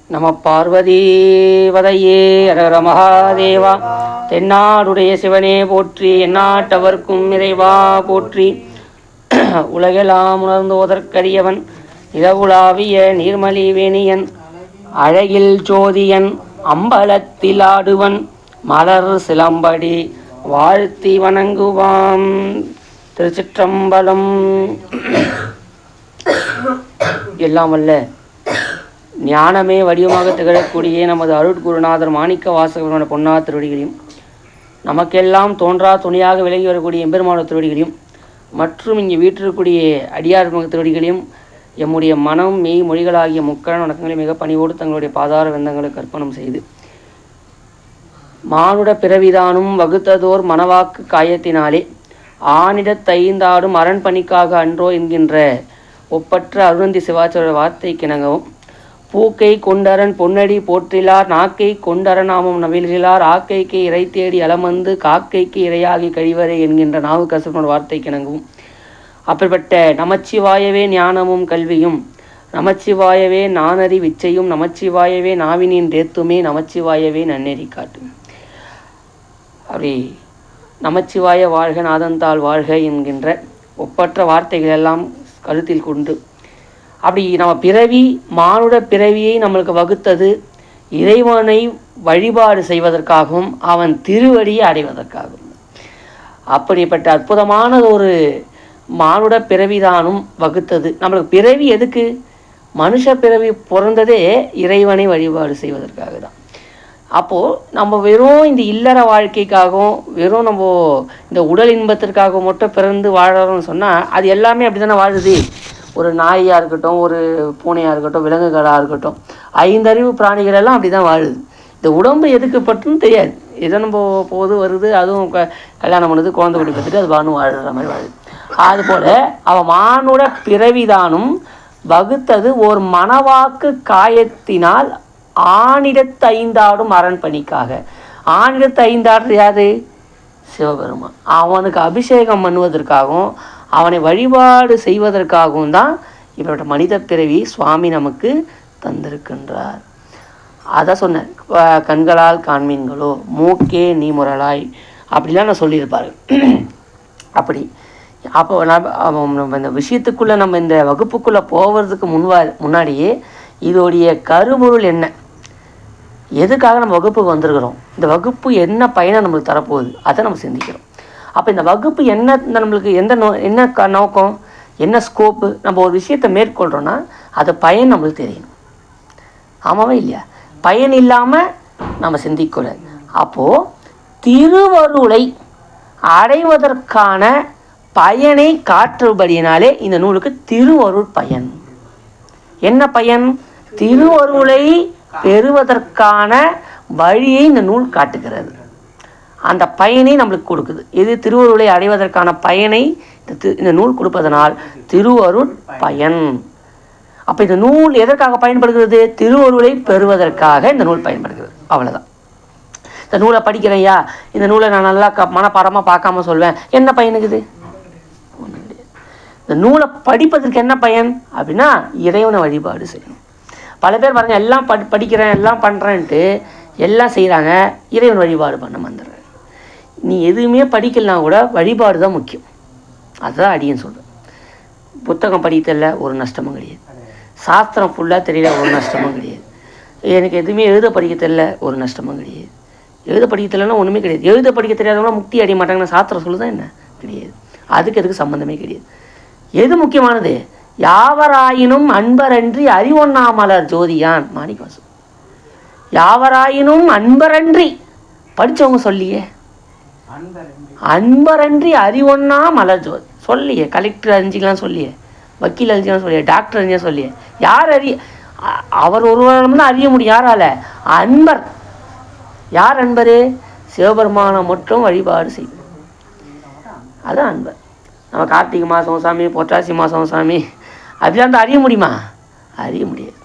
நம பார்வதீவதையே அரர மகாதேவா. தென்னாடுடைய சிவனே போற்றி, எந்நாட்டவர்க்கும் இறைவா போற்றி. உலகெல்லாம் உணர்ந்தோதற்கரியவன், இரவுலாவிய நீர்மலி வேணியன், அழகில் ஜோதியன், அம்பலத்தில் ஆடுவன், மலர் சிலம்படி வாழ்த்தி வணங்குவான். திருச்சிற்றம்பலம். எல்லாம் வல்ல ஞானமே வடிவமாக திகழக்கூடிய நமது அருட்குருநாதர் மாணிக்க வாசகமான பொன்னா திருவடிகளையும், நமக்கெல்லாம் தோன்றா துணையாக விலகி வரக்கூடிய எம்பெருமான திருவடிகளையும், மற்றும் இங்கே வீட்டிற்கக்கூடிய அடியார் திருவடிகளையும் எம்முடைய மனம் மெய் மொழிகளாகிய முக்கரண வணக்கங்களை மிக பணிவோடு தங்களுடைய பாதார வெந்தங்களுக்கு அர்ப்பணம் செய்து, மானுட பிறவிதானும் வகுத்ததோர் மனவாக்கு காயத்தினாலே ஆனிடத்தைந்தாடும் அரண் பணிக்காக அன்றோ என்கின்ற ஒப்பற்ற அருணந்தி சிவாச்சார வார்த்தை கிணங்கவும், பூக்கை கொண்டரன் பொன்னடி போற்றிலார், நாக்கை கொண்டரநாமம் நவில்கிறார், ஆக்கைக்கு இறை தேடி அலமந்து காக்கைக்கு இரையாகி கழிவறை என்கின்ற நாவுக்கரசனோட வார்த்தை கிணங்கவும், அப்படிப்பட்ட நமச்சிவாயவே ஞானமும் கல்வியும், நமச்சிவாயவே நானறி விச்சையும், நமச்சிவாயவே நாவினின் தேத்துமே, நமச்சிவாயவே நன்னெறி காட்டும். அப்படி நமச்சிவாய வாழ்க நாதந்தாள் வாழ்க என்கின்ற ஒப்பற்ற வார்த்தைகள் எல்லாம் கருத்தில் கொண்டு, அப்படி நம்ம பிறவி மானுட பிறவியை நம்மளுக்கு வகுத்தது இறைவனை வழிபாடு செய்வதற்காகவும் அவன் திருவடியை அடைவதற்காகவும். அப்படிப்பட்ட அற்புதமான ஒரு மானுட பிறவிதானும் வகுத்தது. நம்மளுக்கு பிறவி எதுக்கு? மனுஷ பிறவி பிறந்ததே இறைவனை வழிபாடு செய்வதற்காக தான். அப்போது நம்ம வெறும் இந்த இல்லற வாழ்க்கைக்காகவும் வெறும் நம்ம இந்த உடல் இன்பத்திற்காகவும் மட்டும் பிறந்து வாழறோம்னு சொன்னால் அது எல்லாமே அப்படி தானே வாழுது. ஒரு நாயாக இருக்கட்டும், ஒரு பூனையாக இருக்கட்டும், விலங்குகளாக இருக்கட்டும், ஐந்தறிவு பிராணிகள் எல்லாம் அப்படி தான் வாழுது. இந்த உடம்பு எதுக்கு பட்டுன்னு தெரியாது. எதை நம்ம போது வருது, அதுவும் கல்யாணம் பண்ணுது, குழந்தை குடி பத்துட்டு அது வாணும் வாழுற மாதிரி வாழுது. அதுபோல் அவன் மானுட பிறவிதானும் வகுத்தது ஒரு மனவாக்கு காயத்தினால் ஆனிடத்து ஐந்தாடும் அரண் பணிக்காக. ஆனிடத்து ஐந்தாடுறது யாரு? சிவபெருமான். அவனுக்கு அபிஷேகம் பண்ணுவதற்காகவும் அவனை வழிபாடு செய்வதற்காகவும் தான் இவரோட மனித பிறவி சுவாமி நமக்கு தந்திருக்கின்றார். அதை சொன்னேன், கண்களால் காண்மீன்களோ மூக்கே நீ முரலாய் அப்படிலாம் நான் சொல்லியிருப்பாரு. அப்படி அப்போ நம்ம இந்த விஷயத்துக்குள்ளே நம்ம இந்த வகுப்புக்குள்ளே போகிறதுக்கு முன்னாடியே இதோடைய கருப்பொருள் என்ன, எதுக்காக நம்ம வகுப்புக்கு வந்திருக்கிறோம், இந்த வகுப்பு என்ன பயனை நம்மளுக்கு தரப்போகுது, அதை நம்ம சிந்திக்கிறோம். அப்போ இந்த வகுப்பு என்ன நம்மளுக்கு என்ன நோக்கம், என்ன ஸ்கோப்பு, நம்ம ஒரு விஷயத்தை மேற்கொள்கிறோன்னா அது பயன் நம்மளுக்கு தெரியணும். ஆமாவே இல்லையா? பயன் இல்லாமல் நம்ம சிந்திக்கூடாது. அப்போது திருவருளை அடைவதற்கான பயனை காற்றுபடியினாலே இந்த நூலுக்கு திருவருள் பயன். என்ன பயன்? திருவருளை பெறுவதற்கான வழியை இந்த நூல் காட்டுகிறது. அந்த பயனை நம்மளுக்கு கொடுக்குது. இது திருவருளை அடைவதற்கான பயனை இந்த நூல் கொடுப்பதனால் திருவருள் பயன். அப்போ இந்த நூல் எதற்காக பயன்படுகிறது? திருவருளை பெறுவதற்காக இந்த நூல் பயன்படுகிறது. அவ்வளோதான். இந்த நூலை படிக்கிறையா, இந்த நூலை நான் நல்லா மனப்பாடமாக பார்க்காம சொல்வேன், என்ன பயனுக்குது? ஒன்றும் கிடையாது. இந்த நூலை படிப்பதற்கு என்ன பயன் அப்படின்னா இறைவனை வழிபாடு செய்யணும். பல பேர் பாருங்கள், எல்லாம் படிக்கிறேன் எல்லாம் பண்ணுறேன்ட்டு எல்லாம் செய்கிறாங்க, இறைவன் வழிபாடு பண்ண வந்துடுறேன். நீ எதுவுமே படிக்கலாம் கூட வழிபாடு தான் முக்கியம். அதுதான் அடியன்னு சொல்கிறேன். புத்தகம் படிக்கல ஒரு நஷ்டமும் கிடையாது, சாஸ்திரம் ஃபுல்லாக தெரியல ஒரு நஷ்டமும் கிடையாது, எனக்கு எதுவுமே எழுத படிக்க தெரியல ஒரு நஷ்டமும் கிடையாது. எழுத படிக்க தெரியலன்னா ஒன்றுமே கிடையாது. எழுத படிக்க தெரியாதவங்க முக்தி அடைய மாட்டாங்கன்னு சாஸ்திரம் சொல்லுதான் என்ன? கிடையாது. அதுக்கு சம்மந்தமே கிடையாது. எது முக்கியமானது? யாவராயினும் அன்பரன்றி அறிவொன்னா மலர் ஜோதியான் மாணிக்கவாசன். யாவராயினும் அன்பரன்றி படித்தவங்க சொல்லியே, அன்பரன்றி அறிவொன்னா மலர் ஜோதி சொல்லியே, கலெக்டர் அறிஞ்சிக்கலாம் சொல்லியே, வக்கீல் அறிஞ்சிக்கலாம் சொல்லியே, டாக்டர் அறிஞ்சா சொல்லியே. யார் அவர் ஒருவரும் தான் அறிய முடியும். யாரால? அன்பர். யார் அன்பர்? சிவபெருமானை மட்டும் வழிபாடு செய்யும். அதுதான் அன்பர். நம்ம கார்த்திகை மாதம் சாமி, புரட்டாசி மாதம் சாமி அப்படிலாம் தான் அறிய முடியுமா? அறிய முடியாது.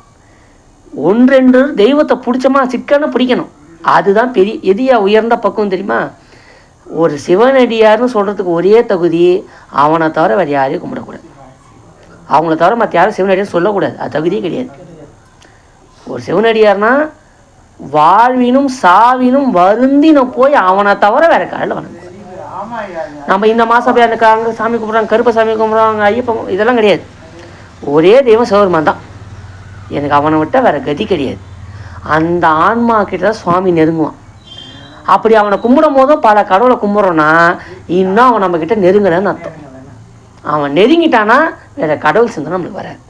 ஒன்றென்று தெய்வத்தை பிடிச்சமா சிக்கன பிடிக்கணும். அதுதான் பெரிய எதியா உயர்ந்த பக்கம் தெரியுமா? ஒரு சிவனடியார்னு சொல்கிறதுக்கு ஒரே தகுதி அவனை தவிர வேறு யாரையும் கும்பிடக்கூடாது. அவங்கள தவிர மற்ற யாரும் சிவனடியார் சொல்லக்கூடாது. அது தகுதியே கிடையாது. ஒரு சிவனடியார்னா வாழ்வினும் சாவினும் வருந்தின போய் அவனை தவிர வேற கடலில் வணங்க. நம்ம இந்த மாதம் அப்படியே அந்த சாமி கும்பிட்றாங்க, கருப்ப சாமி கும்பிட்றாங்க, ஐயப்பன், இதெல்லாம் கிடையாது. ஒரே தெய்வம் சிவபெருமான் தான். எனக்கு அவனை விட்டால் வேற கதி கிடையாது. அந்த ஆன்மா கிட்ட தான் சுவாமி நெருங்குவான். அப்படி அவனை கும்பிடும் போதும் பல கடவுளை கும்பிட்றோன்னா இன்னும் அவன் நம்மக்கிட்ட நெருங்கலன்னு அர்த்தம். அவன் நெருங்கிட்டானா வேற கடவுள் சிந்தனை நம்மளுக்கு வராது.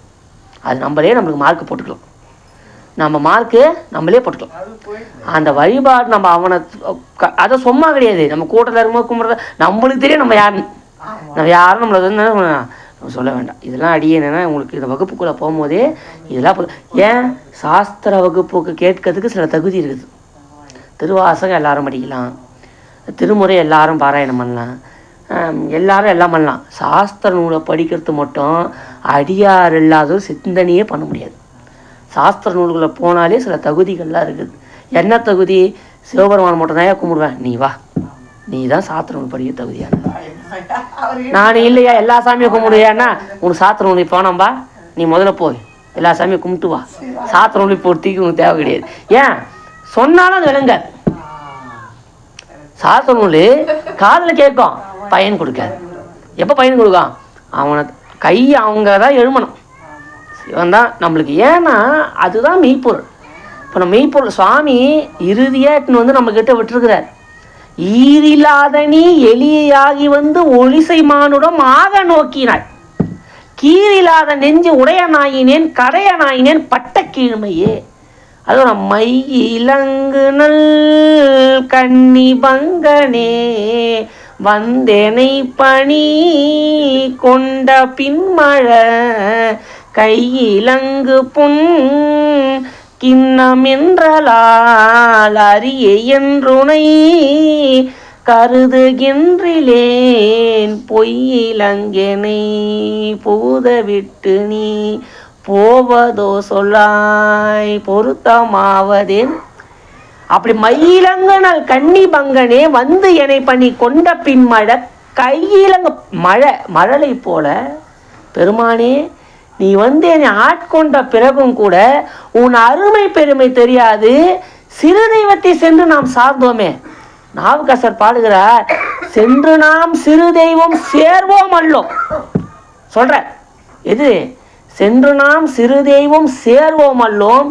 அது நம்மளுக்கு மார்க்கு போட்டுக்கலாம். நம்ம மார்க்கு நம்மளே போட்டுக்கலாம். அந்த வழிபாடு நம்ம அவனை அதை சும்மா கிடையாது. நம்ம கூட்டத்தில் இருக்கும்போது கும்பிட்ற நம்மளுக்கு தெரியும் நம்ம யாருன்னு. நம்ம யாரும் நம்மளை வந்து நம்ம சொல்ல வேண்டாம். இதெல்லாம் அடியே என்னென்னா உங்களுக்கு இந்த வகுப்புக்குள்ளே போகும்போதே இதெல்லாம் ஏன் சாஸ்திர வகுப்புக்கு கேட்கறதுக்கு சில தகுதி இருக்குது. திருவாசகம் எல்லாரும் படிக்கலாம், திருமுறை எல்லாரும் பாராயணம் பண்ணலாம், எல்லாரும் எல்லாம் பண்ணலாம். சாஸ்திர நூலை படிக்கிறது மட்டும் அடியார் இல்லாத சிந்தனையே பண்ண முடியாது. சாஸ்திர நூல்களை போனாலே சில தகுதிகள்லாம் இருக்குது. என்ன தகுதி? சிவபெருமான் மட்டும் தான் கும்பிடுவேன், நீ வா, நீ தான் சாஸ்திர நூல் படிக்க தகுதியான. நான் இல்லையா எல்லா சாமியும் கும்பிடுவேன்னா உனக்கு சாஸ்திர நூல் போனோம்பா, நீ முதல்ல போய் எல்லா சாமியும் கும்பிட்டு வா. சாஸ்திர நூல் பொறுத்திக்கு உனக்கு தேவை கிடையாது. ஏன் சொன்னாலும் அது விளங்காது. சாஸ்திர நூல் காதில் கேட்கும், பயன் கொடுக்காது. எப்போ பயன் கொடுக்கும்? அவனை கை அவங்க தான் எழுமணும். சிவன் தான் நம்மளுக்கு. ஏன்னா அதுதான் மெய்ப்பொருள். இப்போ நம்ம மெய்ப்பொருள் சுவாமி இறுதியாக வந்து நம்மக்கிட்ட விட்டுருக்கிறார். ஈரில்லாத நீ எளியாகி வந்து ஒளிசை மானுடம் ஆக நோக்கினாய், கீரில்லாத நெஞ்சு உடைய நாயினேன் கடைய நாயினேன் பட்ட கீழ்மையே. அதோட மை இலங்கு நல் கண்ணி பங்கனே வந்தேனை பணி கொண்ட பின்மழை கையிலங்கு பொன் கிண்ணம் என்றலால் அரிய என்றுனை கருதுகின்றிலேன் பொய்யிலங்கெனை பூத விட்டு நீ போவதோ சொல்லாய் பொருத்தமாவதேன். அப்படி மயிலங்கனல் கண்ணி பங்கனே வந்து என்னை பண்ணி கொண்ட பின்மழை கையிலங்க மழலை போல பெருமானே நீ வந்து என்னை ஆட்கொண்ட பிறகும் கூட உன் அருமை பெருமை தெரியாது. சிறு தெய்வத்தை சென்று நாம் சார்ந்தோமே. நாவுக்கரசர் பாடுகிறார், சென்று நாம் சிறு தெய்வம் சேர்வோம் அல்லோம் சொல்ற. எது? சென்று நாம் சிறு தெய்வம் சேர்வோம் அல்லோம்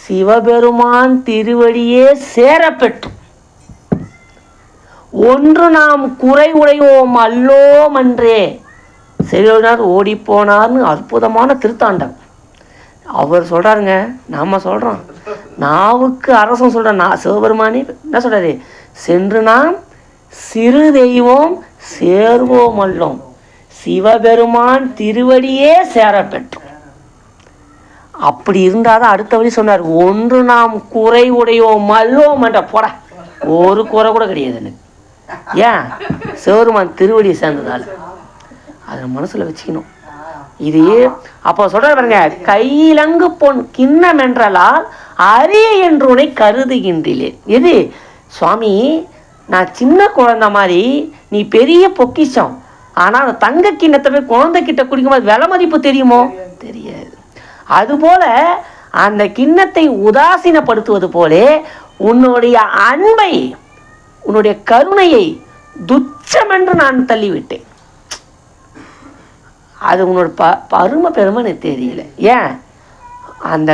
சிவபெருமான் திருவடியே சேரப்பெற்று ஒன்று நாம் குறை உடையோம் அல்லோம் அன்றே செல்வனார் ஓடிப்போனார்னு அற்புதமான திருத்தாண்டம் அவர் சொல்றாருங்க. நாம சொல்றோம், நாவுக்கு அரசன் சொல்ற சிவபெருமானே என்ன சொல்றாரு? சென்று நாம் சிறு தெய்வம் சேர்வோம் அல்லோம் சிவபெருமான் திருவடியே சேரப்பெற்றோம். அப்படி இருந்தாதான் அடுத்த வழி சொன்னார், ஒன்று நாம் குறை உடையோம் அல்லோம் என்ற போட ஒரு குறை கூட கிடையாது எனக்கு. ஏன்? சிவபெருமான் திருவடியை சேர்ந்ததால். அதை மனசுல வச்சுக்கணும். இது அப்போ சொல்ற பாருங்க, கையிலங்கு பொன் கிண்ணம் என்றலால் அரிய என்று உன்னை கருதுகின்றேன். எது? சுவாமி நான் சின்ன குழந்தை மாதிரி, நீ பெரிய பொக்கிஷம். ஆனால் அந்த தங்க கிண்ணத்தை போய் குழந்தை கிட்ட குடிக்கும்போது விலை மதிப்பு தெரியுமோ? தெரியாது. அதுபோல அந்த கிண்ணத்தை உதாசீனப்படுத்துவது போலே உன்னுடைய அன்பை உன்னுடைய கருணையை துச்சம் என்று நான் தள்ளிவிட்டேன். அது உன்னோட அருமை பெருமை எனக்கு தெரியல. ஏன்? அந்த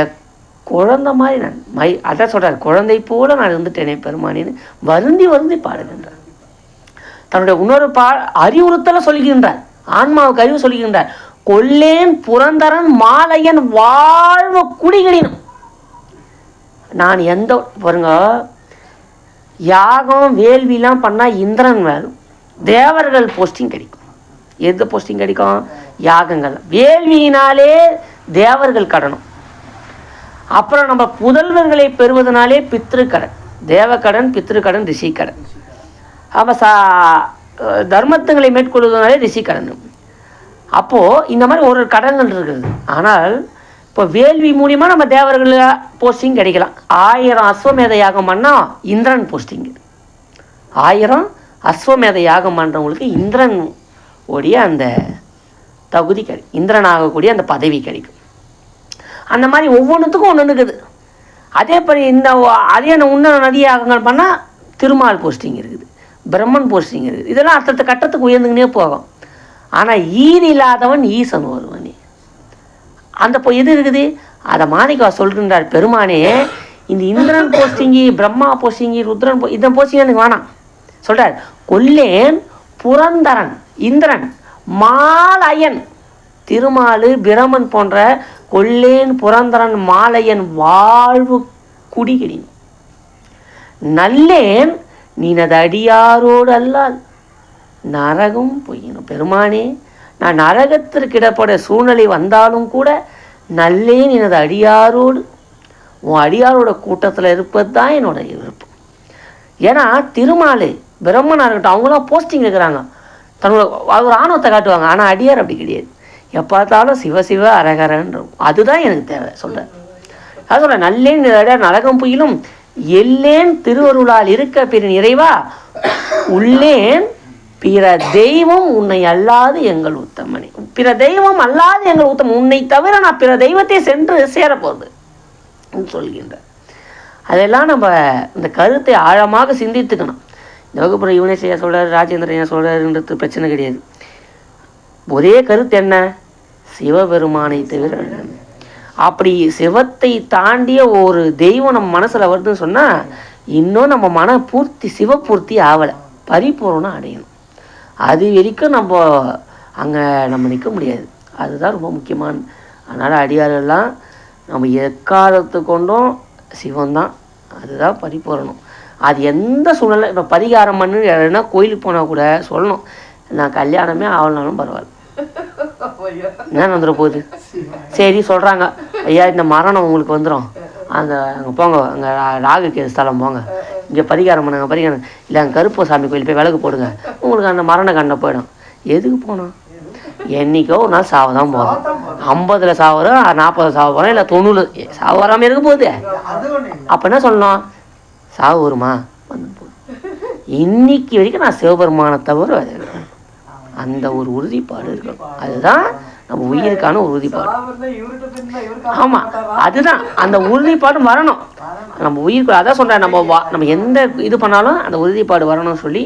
குழந்தை மாதிரி நான் அதான் சொல்றார், குழந்தை போல நான் இருந்துட்டேனே பெருமானின்னு வருந்தி வருந்தி பாடுகின்றார். தன்னுடைய இன்னொரு அறிவுறுத்தலை சொல்லுகின்றார், ஆன்மாவுக்கு அறிவு சொல்லுகின்றார். கொல்லேன் புரந்தரன் மாலையன் வாழ்வு குடிகளினும் நான் எந்த பாருங்க, யாகம் வேள்விலாம் பண்ணால் இந்திரன் வேணும், தேவர்கள் போஸ்டிங் கிடைக்கும். எந்த போஸ்டிங் கிடைக்கும்? யாகங்கள். வேள்வியினாலே தேவர்கள் கடனும். அப்புறம் நம்ம புதல்வர்களை பெறுவதனாலே பித்ருக்கடன், தேவக்கடன், பித்ருக்கடன், ரிஷிக்கடன். அப்போ தர்மத்துங்களை மேற்கொள்வதனாலே ரிஷிக்கடன். அப்போது இந்த மாதிரி ஒரு கடன்கள் இருக்குது. ஆனால் இப்போ வேள்வி மூலியமாக நம்ம தேவர்கள் போஸ்டிங் கிடைக்கலாம். 1000 அஸ்வமேத யாகம் பண்ணால் இந்திரன் போஸ்டிங். 1000 அஸ்வமேத யாகம் பண்ணுறவங்களுக்கு இந்திரன் உடைய அந்த தகுதி கிடைக்கும், இந்திரன் ஆகக்கூடிய அந்த பதவி கிடைக்கும். அந்த மாதிரி ஒவ்வொன்றுத்துக்கும் ஒன்று இருக்குது. அதே மாதிரி அதே உன்னத நதியாகங்கள் பண்ணால் திருமால் போஸ்டிங் இருக்குது, பிரம்மன் போஸ்டிங் இருக்குது. இதெல்லாம் அடுத்த கட்டத்துக்கு உயர்ந்துக்கினே போகும். ஆனால் ஈர் இல்லாதவன் ஈசன் ஒருவனே. அந்த இது இருக்குது. அதை மாணிக்கா சொல்கின்றார், பெருமானே இந்த இந்திரன் போஸ்டிங்கி, பிரம்மா போஸ்டிங்கி, ருத்ரன் இதன் போஸ்டிங் எனக்கு வேணாம் சொல்கிறார். கொல்லேன் புரந்தரன் இந்திரன் மாலயன் திருமாலு பிரமன் போன்ற கொல்லேன் புரந்தரன் மாலையன் வாழ்வு குடிகிடின் நல்லேன் நீனது அடியாரோடு அல்லால் நரகம் பொய்யணும். பெருமானே நான் நரகத்திற்கு இடப்பட சூழ்நிலை வந்தாலும் கூட நல்லேன் எனது அடியாரோடு, உன் அடியாரோட கூட்டத்தில் இருப்பது தான் என்னோட விருப்பம். ஏன்னா திருமாலு பிரம்மனாக இருக்கட்டும், அவங்களாம் போஸ்டிங் இருக்கிறாங்க, தன்னோட ஒரு ஆணவத்தை காட்டுவாங்க. ஆனால் அடியார் அப்படி கிடையாது. எப்போ பார்த்தாலும் சிவசிவ அரகரன்ற அதுதான் எனக்கு தேவை சொல்கிறேன். அது சொல்கிறேன், நல்லேன் நரகம் புயிலும் எல்லேன் திருவருளால் இருக்க பிற நிறைவா உள்ளேன் பிற தெய்வம் உன்னை அல்லாது எங்கள் உத்தமனே. பிற தெய்வம் அல்லாது எங்கள் உத்தமன், உன்னை தவிர நான் பிற தெய்வத்தை சென்று சேரப்போகுது சொல்கின்ற. அதெல்லாம் நம்ம இந்த கருத்தை ஆழமாக சிந்தித்துக்கணும். இந்த வகுப்புற இவனே செய்ய சொல்கிறார், ராஜேந்திரன் என்ன சொல்கிறாருன்றது பிரச்சனை கிடையாது. ஒரே கருத்து என்ன, சிவபெருமானை தவிர. அப்படி சிவத்தை தாண்டிய ஒரு தெய்வம் நம்ம மனசில் வருதுன்னு சொன்னால் இன்னும் நம்ம மன பூர்த்தி சிவபூர்த்தி ஆகலை, பரிபூர்ணம் அடையணும். அது வரைக்கும் நம்ம அங்கே நம்ம நிற்க முடியாது. அதுதான் ரொம்ப முக்கியமான. அதனால் அடியாரெல்லாம் நம்ம எக்காலத்து கொண்டும் சிவந்தான், அதுதான் பரிபூரணம். அது எந்த சூழ்நிலை, இப்போ பரிகாரம் பண்ணு யாருன்னா கோயிலுக்கு போனால் கூட சொல்லணும், நான் கல்யாணமே ஆகலனாலும் பரவாயில்ல, என்ன வந்துட போகுது. சரி சொல்கிறாங்க, ஐயா இந்த மரணம் உங்களுக்கு வந்துடும், அங்கே போங்க, அங்கே ராகு ஸ்தலம் போங்க, இங்கே பரிகாரம் பண்ணுங்க, பரிகாரம் இல்லை அங்கே கருப்ப சாமி கோயில் போய் விளக்கு போடுங்க, உங்களுக்கு அந்த மரண கண்ணை போயிடும். எதுக்கு போனோம்? என்றைக்கோ ஒரு நாள் சாவ தான் போகிறோம். 50 சாவறோம், 40 சாவ போகிறோம், இல்லை 90 சாவ வராமல் இருக்க போகுது. அப்போ என்ன சொல்லணும், சாவு வருமா வந்து போகுது. இன்னைக்கு வரைக்கும் நான் சிவபெருமானை தவிர அந்த ஒரு உறுதிப்பாடு இருக்கணும். அதுதான் நம்ம உயிருக்கான ஒரு உறுதிப்பாடு. ஆமாம், அதுதான் அந்த உறுதிப்பாடு வரணும் நம்ம உயிருக்கு. அதான் சொல்கிறேன், நம்ம எந்த இது பண்ணாலும் அந்த உறுதிப்பாடு வரணும்னு சொல்லி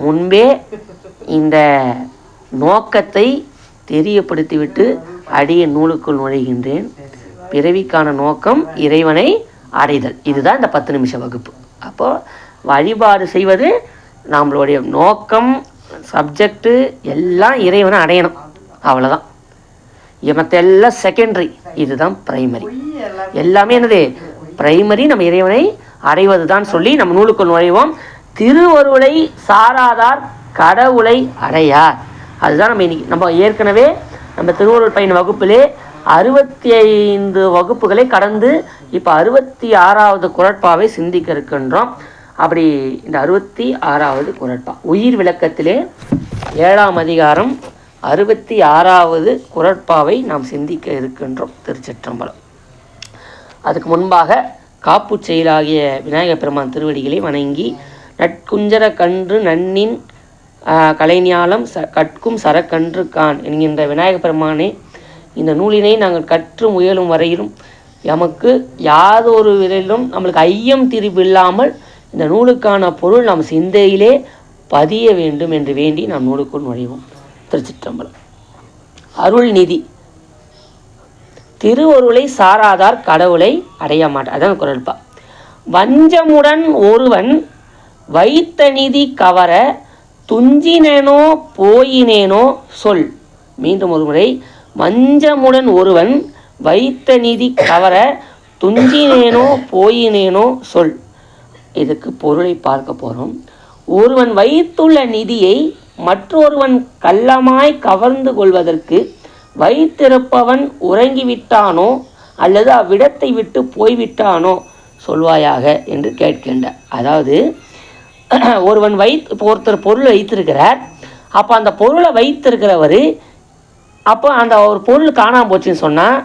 முன்பே இந்த நோக்கத்தை தெரியப்படுத்திவிட்டு அடிய நூலுக்குள் நுழைகின்றேன். பிறவிக்கான நோக்கம் இறைவனை அடைதல். இதுதான் இந்த 10 நிமிஷ வகுப்பு. அப்போது வழிபாடு செய்வது நம்மளுடைய நோக்கம், சப்ஜெக்டு எல்லாம் இறைவனை அடையணும், அவ்வளோதான். மற்ற எல்லாம் செகண்டரி, இதுதான் பிரைமரி. எல்லாமே என்னது பிரைமரி, நம்ம இறைவனை அடைவது தான் சொல்லி நம்ம நூலுக்குள் நுழைவோம். திருவருளை சாராதார் கடவுளை அடையார். அதுதான் நம்ம இன்னைக்கு நம்ம ஏற்கனவே நம்ம திருவருள் பயன் வகுப்பிலே 65 வகுப்புகளை கடந்து இப்போ 66வது குறட்பாவை சிந்திக்க இருக்கின்றோம். அப்படி இந்த 66வது குறட்பா உயிர் விளக்கத்திலே 7ஆம் அதிகாரம் 66வது குறட்பாவை நாம் சிந்திக்க இருக்கின்றோம். திருச்சிற்றம்பலம். அதுக்கு முன்பாக காப்பு செயலாகிய விநாயகப் பெருமான் திருவடிகளை வணங்கி நட்குஞ்சர கன்று நன்னின் கலைஞாலம் கற்கும் சரக்கன்று கான் என்கின்ற விநாயகப் பெருமானே, இந்த நூலினை நாங்கள் கற்று முயலும் வரையிலும் எமக்கு யாதொரு விரையிலும் நம்மளுக்கு ஐயம் திரிவு இல்லாமல் இந்த நூலுக்கான பொருள் நம் சிந்தையிலே பதிய வேண்டும் என்று வேண்டி நாம் நூலுக்குள் நுழைவோம். திருச்சிற்றம்பலம். அருள் நிதி. திருவருளை சாராதார் கடவுளை அடைய மாட்டார். அதான் குறள்பா. வஞ்சமுடன் ஒருவன் வைத்த நிதி கவர துஞ்சினேனோ போயினேனோ சொல். மீண்டும் ஒரு முறை. வஞ்சமுடன் ஒருவன் வைத்த நிதி கவர துஞ்சினேனோ போயினேனோ சொல். இதுக்கு பொருளை பார்க்க போகிறோம். ஒருவன் வைத்துள்ள நிதியை மற்றொருவன் கள்ளமாய் கவர்ந்து கொள்வதற்கு வைத்திருப்பவன் உறங்கிவிட்டானோ அல்லது அவ்விடத்தை விட்டு போய்விட்டானோ சொல்வாயாக என்று கேட்கின்ற. அதாவது ஒருவன் இப்போ ஒருத்தர் பொருள் வைத்திருக்கிறார். அப்போ அந்த பொருளை வைத்திருக்கிறவர் அப்போ அந்த ஒரு பொருள் காணாமல் போச்சுன்னு சொன்னால்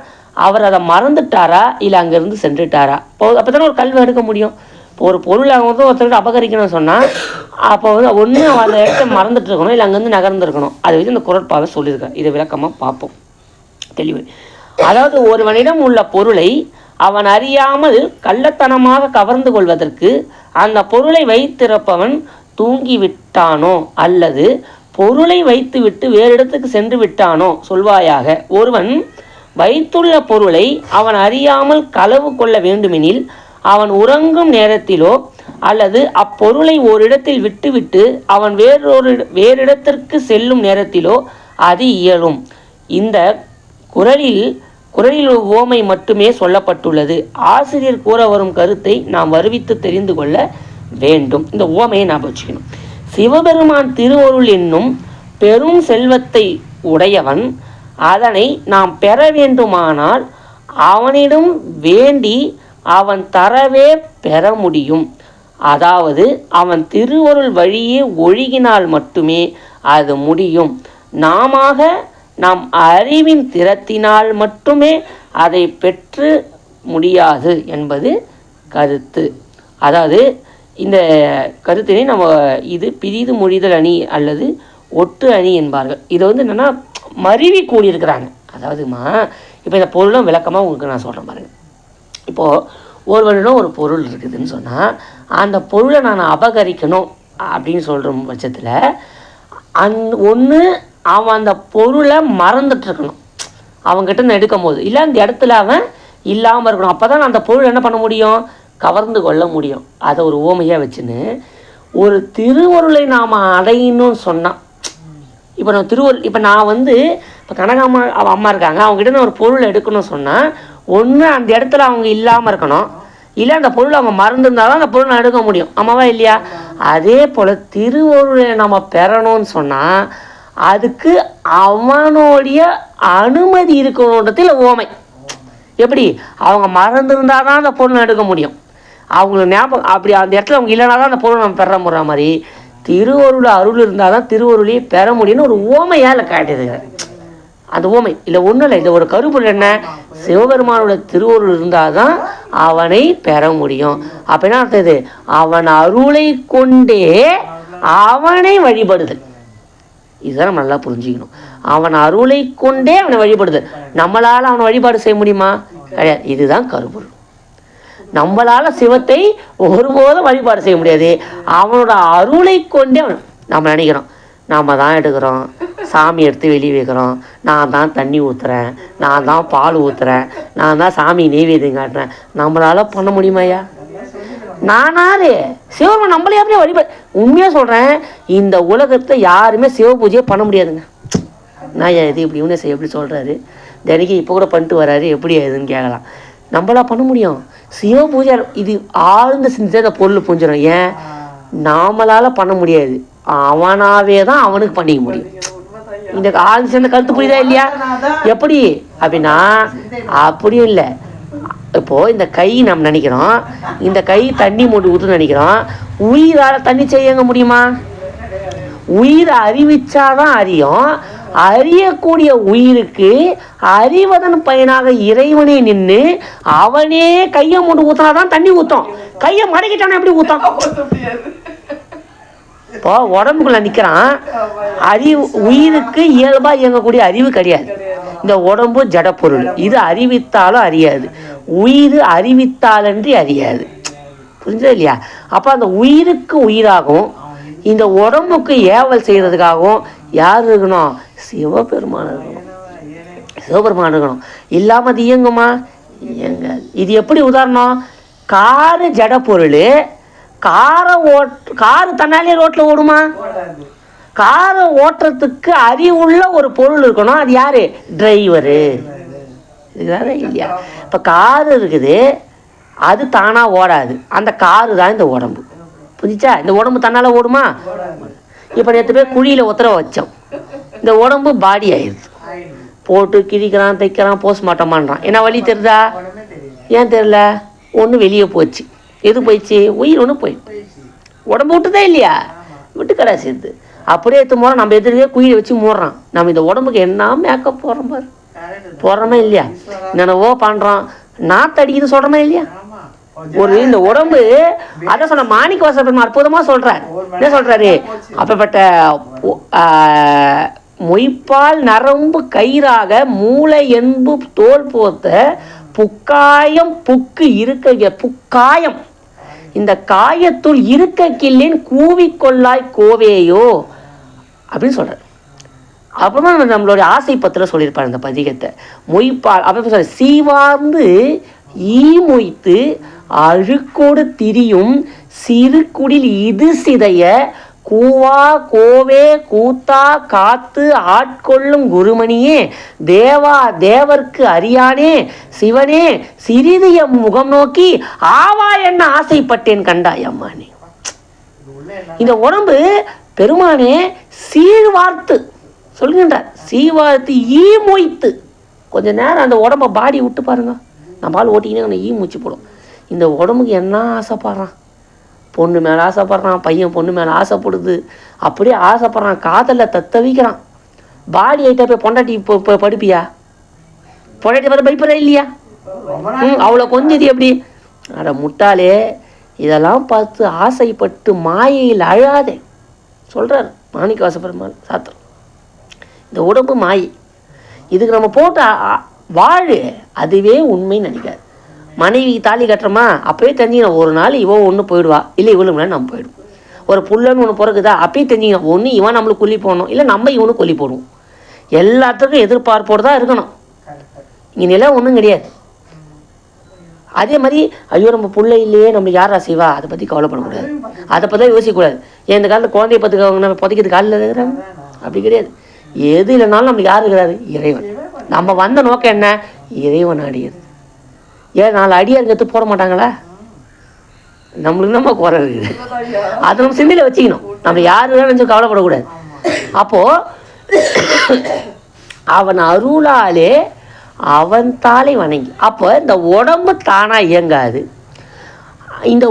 அவர் அதை மறந்துட்டாரா இல்லை அங்கேருந்து சென்றுட்டாரா? அப்போ தானே ஒரு கல்வி எடுக்க முடியும். இப்போ ஒரு பொருள் அவங்க வந்து ஒருத்தருக்கு அபகரிக்கணும்னு சொன்னால் அப்போ வந்து ஒன்று அந்த இடத்த மறந்துட்டு இருக்கணும், இல்லை அங்கேருந்து நகர்ந்துருக்கணும். அதை வச்சு இந்த குறட்பாவை சொல்லியிருக்கேன். இதை விளக்கமாக பார்ப்போம் தெளிவு. அதாவது ஒருவனிடம் உள்ள பொருளை அவன் அறியாமல் கள்ளத்தனமாக கவர்ந்து கொள்வதற்கு அந்த பொருளை வைத்திருப்பவன் தூங்கிவிட்டானோ அல்லது பொருளை வைத்துவிட்டு வேறு இடத்துக்கு சென்று விட்டானோ சொல்வாயாக. ஒருவன் வைத்துள்ள பொருளை அவன் அறியாமல் களவு கொள்ள வேண்டுமெனில் அவன் உறங்கும் நேரத்திலோ அல்லது அப்பொருளை ஓரிடத்தில் விட்டுவிட்டு அவன் வேறிடத்திற்கு செல்லும் நேரத்திலோ அது இயலும். இந்த குறளில் ஓமை மட்டுமே சொல்லப்பட்டுள்ளது. ஆசிரியர் கூற வரும் கருத்தை நாம் வருவித்து தெரிந்து கொள்ள வேண்டும். இந்த ஓமையை நாம் வச்சுக்கணும். சிவபெருமான் திருவருள் என்னும் பெரும் செல்வத்தை உடையவன். அதனை நாம் பெற வேண்டுமானால் அவனிடம் வேண்டி அவன் தரவே பெற முடியும். அதாவது அவன் திருவருள் வழியே ஒழுகினால் மட்டுமே அது முடியும். நாம் அறிவின் திறத்தினால் மட்டுமே அதை பெற்று முடியாது என்பது கருத்து. அதாவது இந்த கருத்தினை நம்ம இது பிரிது மொழிதல் அணி அல்லது ஒட்டு அணி என்பார்கள். இதை என்னென்னா மருவி கூடியிருக்கிறாங்க. அதாவதுமா இப்போ இந்த பொருளும் விளக்கமாக உங்களுக்கு நான் சொல்கிறேன் பாருங்கள். இப்போது ஒருவனிடம் ஒரு பொருள் இருக்குதுன்னு சொன்னால் அந்த பொருளை நான் அபகரிக்கணும் அப்படின்னு சொல்கிற பட்சத்தில் ஒன்று அவன் அந்த பொருளை மறந்துட்டுருக்கணும் அவங்ககிட்ட எடுக்கும் போது, இல்லை அந்த இடத்துல அவன் இல்லாமல் இருக்கணும். அப்போ தான் அந்த பொருள் என்ன பண்ண முடியும், கவர்ந்து கொள்ள முடியும். அதை ஒரு ஓமையாக வச்சுன்னு ஒரு திருவருளை நாம் அடையணும்னு சொன்னான். இப்போ நான் இப்போ கனகாம்மா அவள் அம்மா இருக்காங்க, அவங்ககிட்ட நான் ஒரு பொருள் எடுக்கணும்னு சொன்னால் ஒன்று அந்த இடத்துல அவங்க இல்லாமல் இருக்கணும், இல்லை அந்த பொருள் அவங்க மறந்துருந்தால் தான் அந்த பொருள் நான் எடுக்க முடியும். ஆமாவா இல்லையா? அதே போல் திருவருளை நம்ம பெறணும்னு சொன்னால் அதுக்கு அவனுடைய அனுமதி இருக்கணுன்றதில் ஓமை. எப்படி அவங்க மறந்துருந்தால் தான் அந்த பொருள் எடுக்க முடியும். அவங்களுக்கு ஞாபகம் அப்படி அந்த இடத்துல அவங்க இல்லைனா தான் அந்த பொருள் நம்ம பெற முற மாதிரி திருவருள் அருள் இருந்தால் தான் திருவருளையே பெற முடியும்னு ஒரு ஓமையால் காட்டுதுங்க. அந்த ஓமை இல்லை ஒன்றும் இல்லை. இந்த ஒரு கருப்பொருள் என்ன, சிவபெருமானோட திருவருள் இருந்தால் தான் அவனை பெற முடியும். அப்போ என்ன அர்த்தது, அவன் அருளை கொண்டே அவனை வழிபடுதல். இதுதான் நம்ம நல்லா புரிஞ்சுக்கணும். அவன் அருளை கொண்டே அவனை வழிபடுதல். நம்மளால் அவனை வழிபாடு செய்ய முடியுமா? கிடையாது. இதுதான் கருப்பொருள். நம்மளால் சிவத்தை ஒருபோதும் வழிபாடு செய்ய முடியாது. அவனோட அருளை கொண்டே நம்ம நினைக்கிறோம் நாம் தான் எடுக்கிறோம், சாமி எடுத்து வெளியே வைக்கிறோம், நான் தான் தண்ணி ஊற்றுறேன், நான் தான் பால் ஊற்றுறேன், நான் தான் சாமி நெய்வேத்தியம் காட்டுறேன். நம்மளால் பண்ண முடியுமாய்யா? நானாரு சிவபெருமான் நம்மளே அப்படியே வழிபாடு. உண்மையாக சொல்கிறேன், இந்த உலகத்தில் யாருமே சிவ பூஜையை பண்ண முடியாதுங்க. நான் இது இப்படி இவனே செய்ய எப்படி சொல்கிறாரு, தினைக்கு இப்போ கூட பண்ணிட்டு வராரு, எப்படி எதுன்னு கேட்கலாம். நம்மளா பண்ண முடியும் சிவ பூஜை? இது ஆழ்ந்து சிந்திச்சு அந்த பொருள் புரிஞ்சிடும். ஏன் நாமளால் பண்ண முடியாது, அவனாவே தான் அவனுக்கு பண்ணிக்க முடியும். இந்த ஆழ்ந்து சேர்ந்த கருத்து புரியுதா இல்லையா? எப்படி அப்படின்னா அப்படியும் இல்லை. இப்போது இந்த கை நம்ம நினைக்கிறோம், இந்த கை தண்ணி மூட்டு ஊற்று நினைக்கிறோம். உயிரால் தண்ணி செய்ய முடியுமா? உயிரை அறிவிச்சாதான் அறியும். அறியக்கூடிய உயிருக்கு அறிவதன் பயனாக இறைவனே நின்று அவனே கையை மூட்டு ஊற்றினாதான் தண்ணி ஊற்றும். கையை மடக்கிட்டானா எப்படி ஊற்றும்? இப்போ உடம்புக்குள்ள நிற்கிறான், அறிவு உயிருக்கு இயல்பாக இயங்கக்கூடிய அறிவு கிடையாது. இந்த உடம்பு ஜடப்பொருள், இது அறிவித்தாலும் அறியாது, உயிர் அறிவித்தாலன்றி அறியாது. புரிஞ்சது இல்லையா? அப்போ அந்த உயிருக்கு உயிராகவும் இந்த உடம்புக்கு ஏவல் செய்கிறதுக்காகவும் யார் இருக்கணும்? சிவபெருமான் இருக்கணும். சிவபெருமான் இருக்கணும். இல்லாமல் அது இயங்குமா? இயங்காது. இது எப்படி உதாரணம்? காரு ஜடப்பொருள், காரு தன்னாலே ரோட்டில் ஓடுமா? காரை ஓட்டுறதுக்கு அறிவுள்ள ஒரு பொருள் இருக்கணும். அது யாரு? டிரைவரு. இதுதானே இல்லையா? இப்போ காரு இருக்குது, அது தானாக ஓடாது. அந்த காரு தான் இந்த உடம்பு. புரிஞ்சா? இந்த உடம்பு தன்னால் ஓடுமா? இப்போ நேற்று போய் குழியில் உத்தரவு வச்சோம், இந்த உடம்பு பாடி ஆயிடுது. போட்டு கிழிக்கிறான், தைக்கிறான், போஸ்ட்மார்ட்டம் பண்ணுறான். என்ன வழி தெரியுதா? ஏன் தெரில? ஒன்று வெளியே போச்சு. எது போயிடுச்சு? உயிர் ஒன்று போயிடுச்சு. உடம்பு விட்டுதே இல்லையா? விட்டு கடை சேர்த்து அப்படியே எடுத்து போகிறோம். நம்ம எதிர்க்கே குயிலை வச்சு மூடுறான். நம்ம இந்த உடம்புக்கு என்ன மேக்கப் போடுறோம் பாரு, போடுறோமே இல்லையா? என்னென்னவோ பண்ணுறோம், நாத்தடிக்குது சொல்கிறோமே இல்லையா? ஒரு இந்த உடம்பு அதான் சொன்ன மாணிக்க வாசகர் அற்புதமாக சொல்கிறார். என்ன சொல்கிறாரு? அப்பப்பட்ட மொய்ப்பால் நரம்பு கயிறாக மூளை என்பு தோல் போத்த புக்காயம் புக்கு இருக்க புக்காயம், இந்த காயத்துள் இருக்க கில்லேன் கூவிக்கொள்ளாய் கோவேயோ அப்படின்னு சொல்கிறார். அப்புறமா நம்மளுடைய ஆசை பத்தில் சொல்லியிருப்பார் இந்த பதிகத்தை. மொய்ப்பால் அப்படி சொல்ற, சீவார்ந்து ஈ மொய்த்து அழுக்கோடு திரியும் சிறு குடில் இது சிதைய கூவா கோவே கூத்தா காத்து ஆட்கொள்ளும் குருமணியே தேவா தேவர்க்கு அறியானே சிவனே சிறிது எம் முகம் நோக்கி ஆவா என்ன ஆசைப்பட்டேன் கண்டாய் அம்மானே. இந்த உடம்பு பெருமானே சீழ்வார்த்து சொல்கின்றார், சீவார்த்து ஈ மொய்த்து. கொஞ்ச நேரம் அந்த உடம்ப பாடி விட்டு பாருங்க, நம்மளால் ஓட்டிக்கினே ஈ மூச்சு போடும். இந்த உடம்புக்கு என்ன ஆசைப்படுறான், பொண்ணு மேலே ஆசைப்படுறான், பையன் பொண்ணு மேலே ஆசைப்படுது, அப்படியே ஆசைப்படுறான், காதலில் தத்தவிக்கிறான். பாடி ஆகிட்டா போய் பொண்டாட்டி படுப்பியா, பொண்டாட்டி பார்த்து படிப்புறா இல்லையா, அவ்வளோ கொஞ்சது எப்படி. அட முட்டாளே, இதெல்லாம் பார்த்து ஆசைப்பட்டு மாயையில் அழாதே சொல்கிறார் மாணிக்கவாச பெருமாள் சாத்திரம். இந்த உடம்பு மாயை, இதுக்கு நம்ம போட்டு வாழு, அதுவே உண்மைன்னு நினைக்காது. மனைவி தாலி கட்டுறோமா, அப்போயே தெரிஞ்சுக்கணும் ஒரு நாள் இவன் ஒன்று போயிடுவா, இல்லை இவ்வளோ முன்னாடி நம்ம போயிடுவோம். ஒரு புள்ளன்னு ஒன்று பிறகுதா, அப்பயே தெரிஞ்சுக்கணும் ஒன்று இவன் நம்மளுக்கு கொல்லி போடணும், இல்லை நம்ம இவனுக்கு கொல்லி போடுவோம். எல்லாத்துக்கும் எதிர்பார்ப்போடு தான் இருக்கணும். இங்கே நிலம் ஒன்றும் கிடையாது. அதே மாதிரி ஐயோ நம்ம பிள்ளை இல்லையே, நம்மளுக்கு யாரா செய்வா, அதை பற்றி கவலைப்படக்கூடாது, அதை பற்றி தான் யோசிக்கக்கூடாது. ஏன் இந்த காலத்தில் குழந்தைய பார்த்துக்கவங்க நம்ம புதைக்கிறது காலில் இருக்கிறாங்க, அப்படி கிடையாது. எது இல்லைனாலும் நம்மளுக்கு யார் இருக்கிறாரு, இறைவன். நம்ம வந்த நோக்கம் என்ன, இறைவன் அடியது. ஏன் 4 அடியார் கற்று போட மாட்டாங்களா, நம்மளுக்கு நம்ம குறை இருக்குது, அதை நம்ம சிந்தையில் வச்சுக்கணும். நம்ம யாரு நினச்சி கவலைப்படக்கூடாது. அப்போது அவன் அருளாலே அவன் தாளை வணங்கி, அப்போ இந்த உடம்பு தானாக இயங்காது. இந்த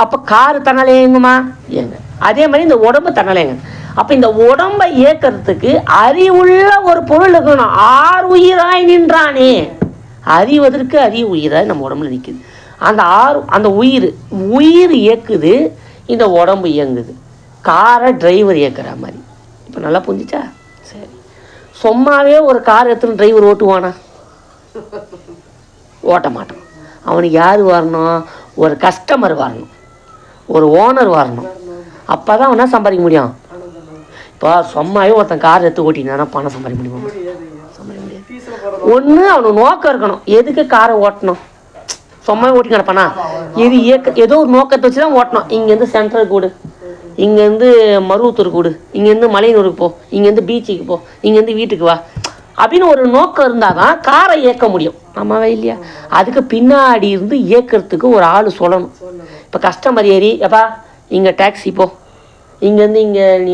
அப்போ காரு தன்னாலே இயங்குமா, இயங்க. அதே மாதிரி இந்த உடம்பு தன்னாலே இயங்க. அப்போ இந்த உடம்பை இயக்கிறதுக்கு அறிவுள்ள ஒரு பொருள் இருக்கணும். ஆறு உயிராய் நின்றானே, அறிவதற்கு அறிவு உயிராய் நம்ம உடம்புல நிற்குது. அந்த உயிர் இயக்குது, இந்த உடம்பு இயங்குது. காரை டிரைவர் இயக்குற மாதிரி. இப்போ நல்லா புரிஞ்சிச்சா? சரி. சும்மாவே ஒரு கார் எடுத்துன்னு டிரைவர் ஓட்டுவானா, ஓட்ட மாட்டான். அவனுக்கு யார் வரணும், ஒரு கஸ்டமர் வரணும், ஒரு ஓனர் வரணும். அப்போ தான் அவனா சம்பாதிக்க முடியும். இப்போ சும்மாவே ஒருத்தன் கார் எடுத்து ஓட்டினா பணம் சம்பாதிக்க முடியுமா, சம்பாதிக்க முடியாது. ஒன்று அவனுக்கு நோக்கம் இருக்கணும், எதுக்கு காரை ஓட்டணும். சும்மா ஓட்டி கிடப்பானா, இது ஏதோ ஒரு நோக்கத்தை வச்சு தான் ஓட்டணும். இங்கேருந்து சென்ட்ரல் கூடு, இங்கேருந்து மருவத்தூர் கூடு, இங்கேருந்து மலையனூருக்கு போ, இங்கேருந்து பீச்சுக்கு போ, இங்கேருந்து வீட்டுக்கு வா அப்படின்னு ஒரு நோக்கம் இருந்தால் தான் காரை இயக்க முடியும். ஆமாவா இல்லையா? அதுக்கு பின்னாடி இருந்து இயக்கிறதுக்கு ஒரு ஆள் சொல்லணும். இப்போ கஸ்டமர் ஏறி எப்பா இங்கே டாக்ஸி போ, இங்கேருந்து இங்கே நீ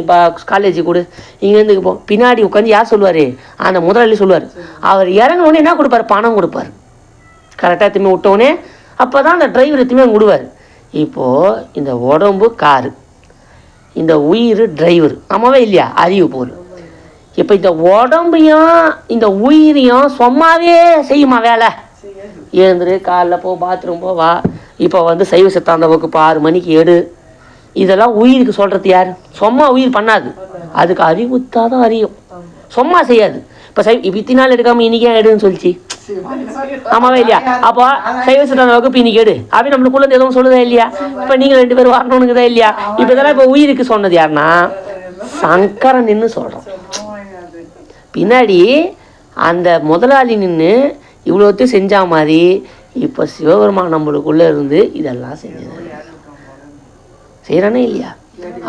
காலேஜுக்கு கொடு, இங்கேருந்து போ, பின்னாடி உட்காந்து யார் சொல்லுவார், அந்த முதலாளி சொல்லுவார். அவர் இறங்கினோடனே என்ன கொடுப்பார், பணம் கொடுப்பார். கரெக்டாக திரும்பி விட்டோடனே அப்போ தான் அந்த டிரைவர் திரும்பி அங்கே விடுவார். இப்போது இந்த உடம்பு காரு, இந்த உயிர் டிரைவர். ஆமாவே இல்லையா? அறிவு பொருள். இப்போ இந்த உடம்பையும் இந்த உயிரையும் சும்மாவே செய்யுமா வேலை? எழுந்துரு, காலைல போ, பாத்ரூம் போ, வா. இப்போ சைவ சித்தாந்த வகுப்பு 6 மணிக்கு எடு. இதெல்லாம் உயிருக்கு சொல்கிறது யார்? சும்மா உயிர் பண்ணாது, அதுக்கு அறிவுத்தான் தான் அறியும், சும்மா செய்யாது. இப்போ இத்தனை நாள் எடுக்காமல் இன்றைக்கி எடுன்னு சொல்லிச்சு. ஆமாவே இல்லையா? அப்போ சைவ சித்தாந்த வகுப்பு இன்னைக்கு எடு அப்படி நம்மளுக்குள்ள எதுவும் சொல்லுதா இல்லையா? இப்போ நீங்கள் 2 பேர் வரணும்னுக்குதா இல்லையா? இப்போ இதெல்லாம் இப்போ உயிருக்கு சொன்னது யாருன்னா சங்கரன் நின்று சொல்கிறோம். பின்னாடி அந்த முதலாளி நின்று இவ்வளோத்தையும் செஞ்சா மாதிரி இப்போ சிவபெருமான் நம்மளுக்குள்ளே இருந்து இதெல்லாம் செஞ்சது செய்கிறானே இல்லையா?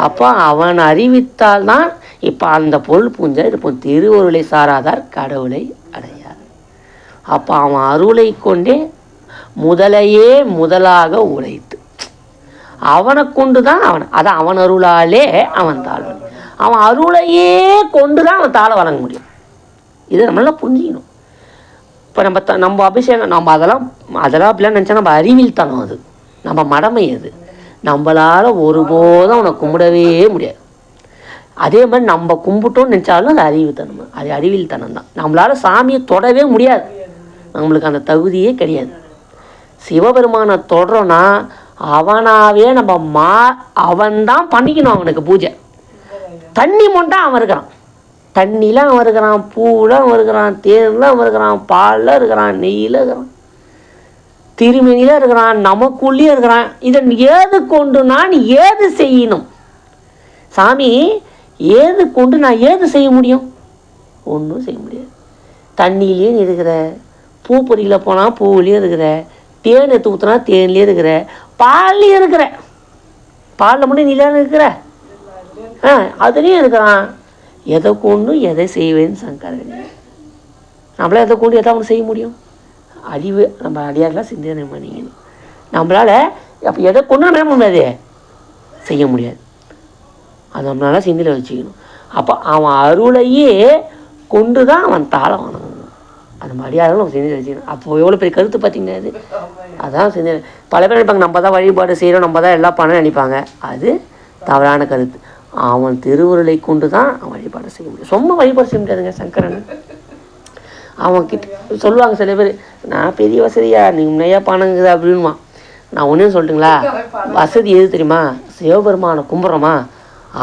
அப்போ அவன் அறிவித்தால் தான் இப்போ அந்த பொருள் பூஞ்சா இப்போ திருவருளை சாராதார் கடவுளை அடையார். அப்போ அவன் அருளை கொண்டே முதலையே முதலாக உழைத்து அவனை கொண்டு தான் அதான் அவன் அருளாலே அவன் தாழ்வன். அவன் அருளையே கொண்டு தான் அவன் தாழ வழங்க முடியும். இதை நம்மளாம் புரிஞ்சிக்கணும். இப்போ நம்ம அபிஷேகம் நம்ம அதெல்லாம் அப்படிலாம் நினச்சா நம்ம அறிவில் தனம், அது நம்ம மடமை, அது நம்மளால் ஒருபோதும் அவனை கும்பிடவே முடியாது. அதே மாதிரி நம்ம கும்பிட்டோன்னு நினச்சாலும் அது அறிவுத்தனம், அது அறிவில் தனம் தான். நம்மளால் சாமியை தொடவே முடியாது, நம்மளுக்கு அந்த தகுதியே கிடையாது. சிவபெருமானை தொடரோன்னா அவனாவே நம்ம அவன்தான் பண்ணிக்கணும். அவனுக்கு பூஜை தண்ணி மொண்டா அவன் இருக்கிறான், தண்ணிலாம் அவன் இருக்கிறான், பூவில் அவன் இருக்கிறான், தேர்லாம் அவன் இருக்கிறான், பாலில் இருக்கிறான், நெய்யில் இருக்கிறான். திருமணியில் இருக்கிறான், நமக்குள்ளேயே இருக்கிறான். இதை ஏது கொண்டு நான் ஏது செய்யணும்? சாமி ஏது கொண்டு நான் ஏது செய்ய முடியும்? ஒன்றும் செய்ய முடியாது. தண்ணியிலையும் இருக்கிற, பூ பொறியில் போனால் பூவிலையும் இருக்கிற, தேன் எடுத்து ஊற்றுனா தேன்லேயே இருக்கிற, பால்லையும் இருக்கிற. பாலில் மட்டும் நீலாம் இருக்கிற, அதுலேயும் இருக்கிறான். எதை கொண்டு எதை செய்வேன்னு சங்கரன். நம்மளால் எதை கொண்டு எதை அவனை செய்ய முடியும்? அழிவு நம்ம அடியாரெலாம் சிந்தனை பண்ணிக்கணும். நம்மளால் அப்போ எதை கொண்டு நம்ம என்ன முடியாது, செய்ய முடியாது. அது நம்மளால சிந்தையில் வச்சுக்கணும். அப்போ அவன் அருளையே கொண்டு தான் அவன் தாளம் வணங்கணும். அந்த மாதிரியாரும் நம்ம சிந்தையில் வச்சுக்கணும். அப்போ எவ்வளோ பெரிய கருத்து பார்த்தீங்கன்னா அது அதான் சிந்தை. பல பேர் நினைப்பாங்க நம்ம தான் வழிபாடு செய்கிறோம், நம்ம தான் எல்லாம் பண்ண நினைப்பாங்க. அது தவறான கருத்து. அவன் திருவுருளை கொண்டு தான் அவன் வழிபாடு செய்ய முடியும். சும்மா வழிபாடு செய்ய முடியாதுங்க சங்கரன். அவன்கிட்ட சொல்லுவாங்க சில பேர், நான் பெரிய வசதியா நீ முன்னையா பணங்குது அப்படின்வான். நான் ஒன்றே சொல்லட்டுங்களா, வசதி எது தெரியுமா? சிவபெருமானை கும்பிட்றோமா,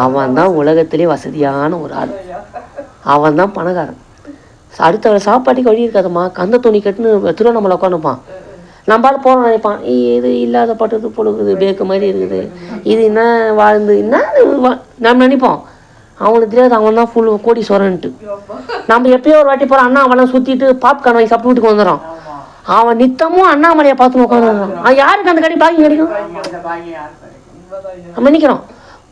அவன் தான் உலகத்திலே வசதியான ஒரு ஆள். அவன் தான் பணக்காரன். அடுத்த சாப்பாட்டுக்கு வழி இருக்காதுமா, கந்த துணி கட்டுன்னு திருவண்ணாமலை உட்காந்துப்பான். நம்மளால் போகிறோம் நினைப்பான், இது இல்லாத பட்டது பொழுகுது, பேக்கு மாதிரி இருக்குது, இது என்ன வாழ்ந்து என்ன நம்ம நினைப்போம். அவனுக்கு தெரியாது அவன் தான் ஃபுல் கோடீஸ்வரன்ட்டு. நம்ம எப்பயோ ஒரு வாட்டி போகிறோம், அண்ணாமலைலாம் சுற்றிட்டு பாப்கார்ன் வாங்கி சாப்பிட்டு வீட்டுக்கு வந்துடுறான். அவன் நித்தமும் அண்ணாமலையை பார்த்து உட்காந்துறான். அவன் யாருக்கு அந்த கடை பாக்கி கிடைக்கும்? நம்ம நினைக்கிறோம்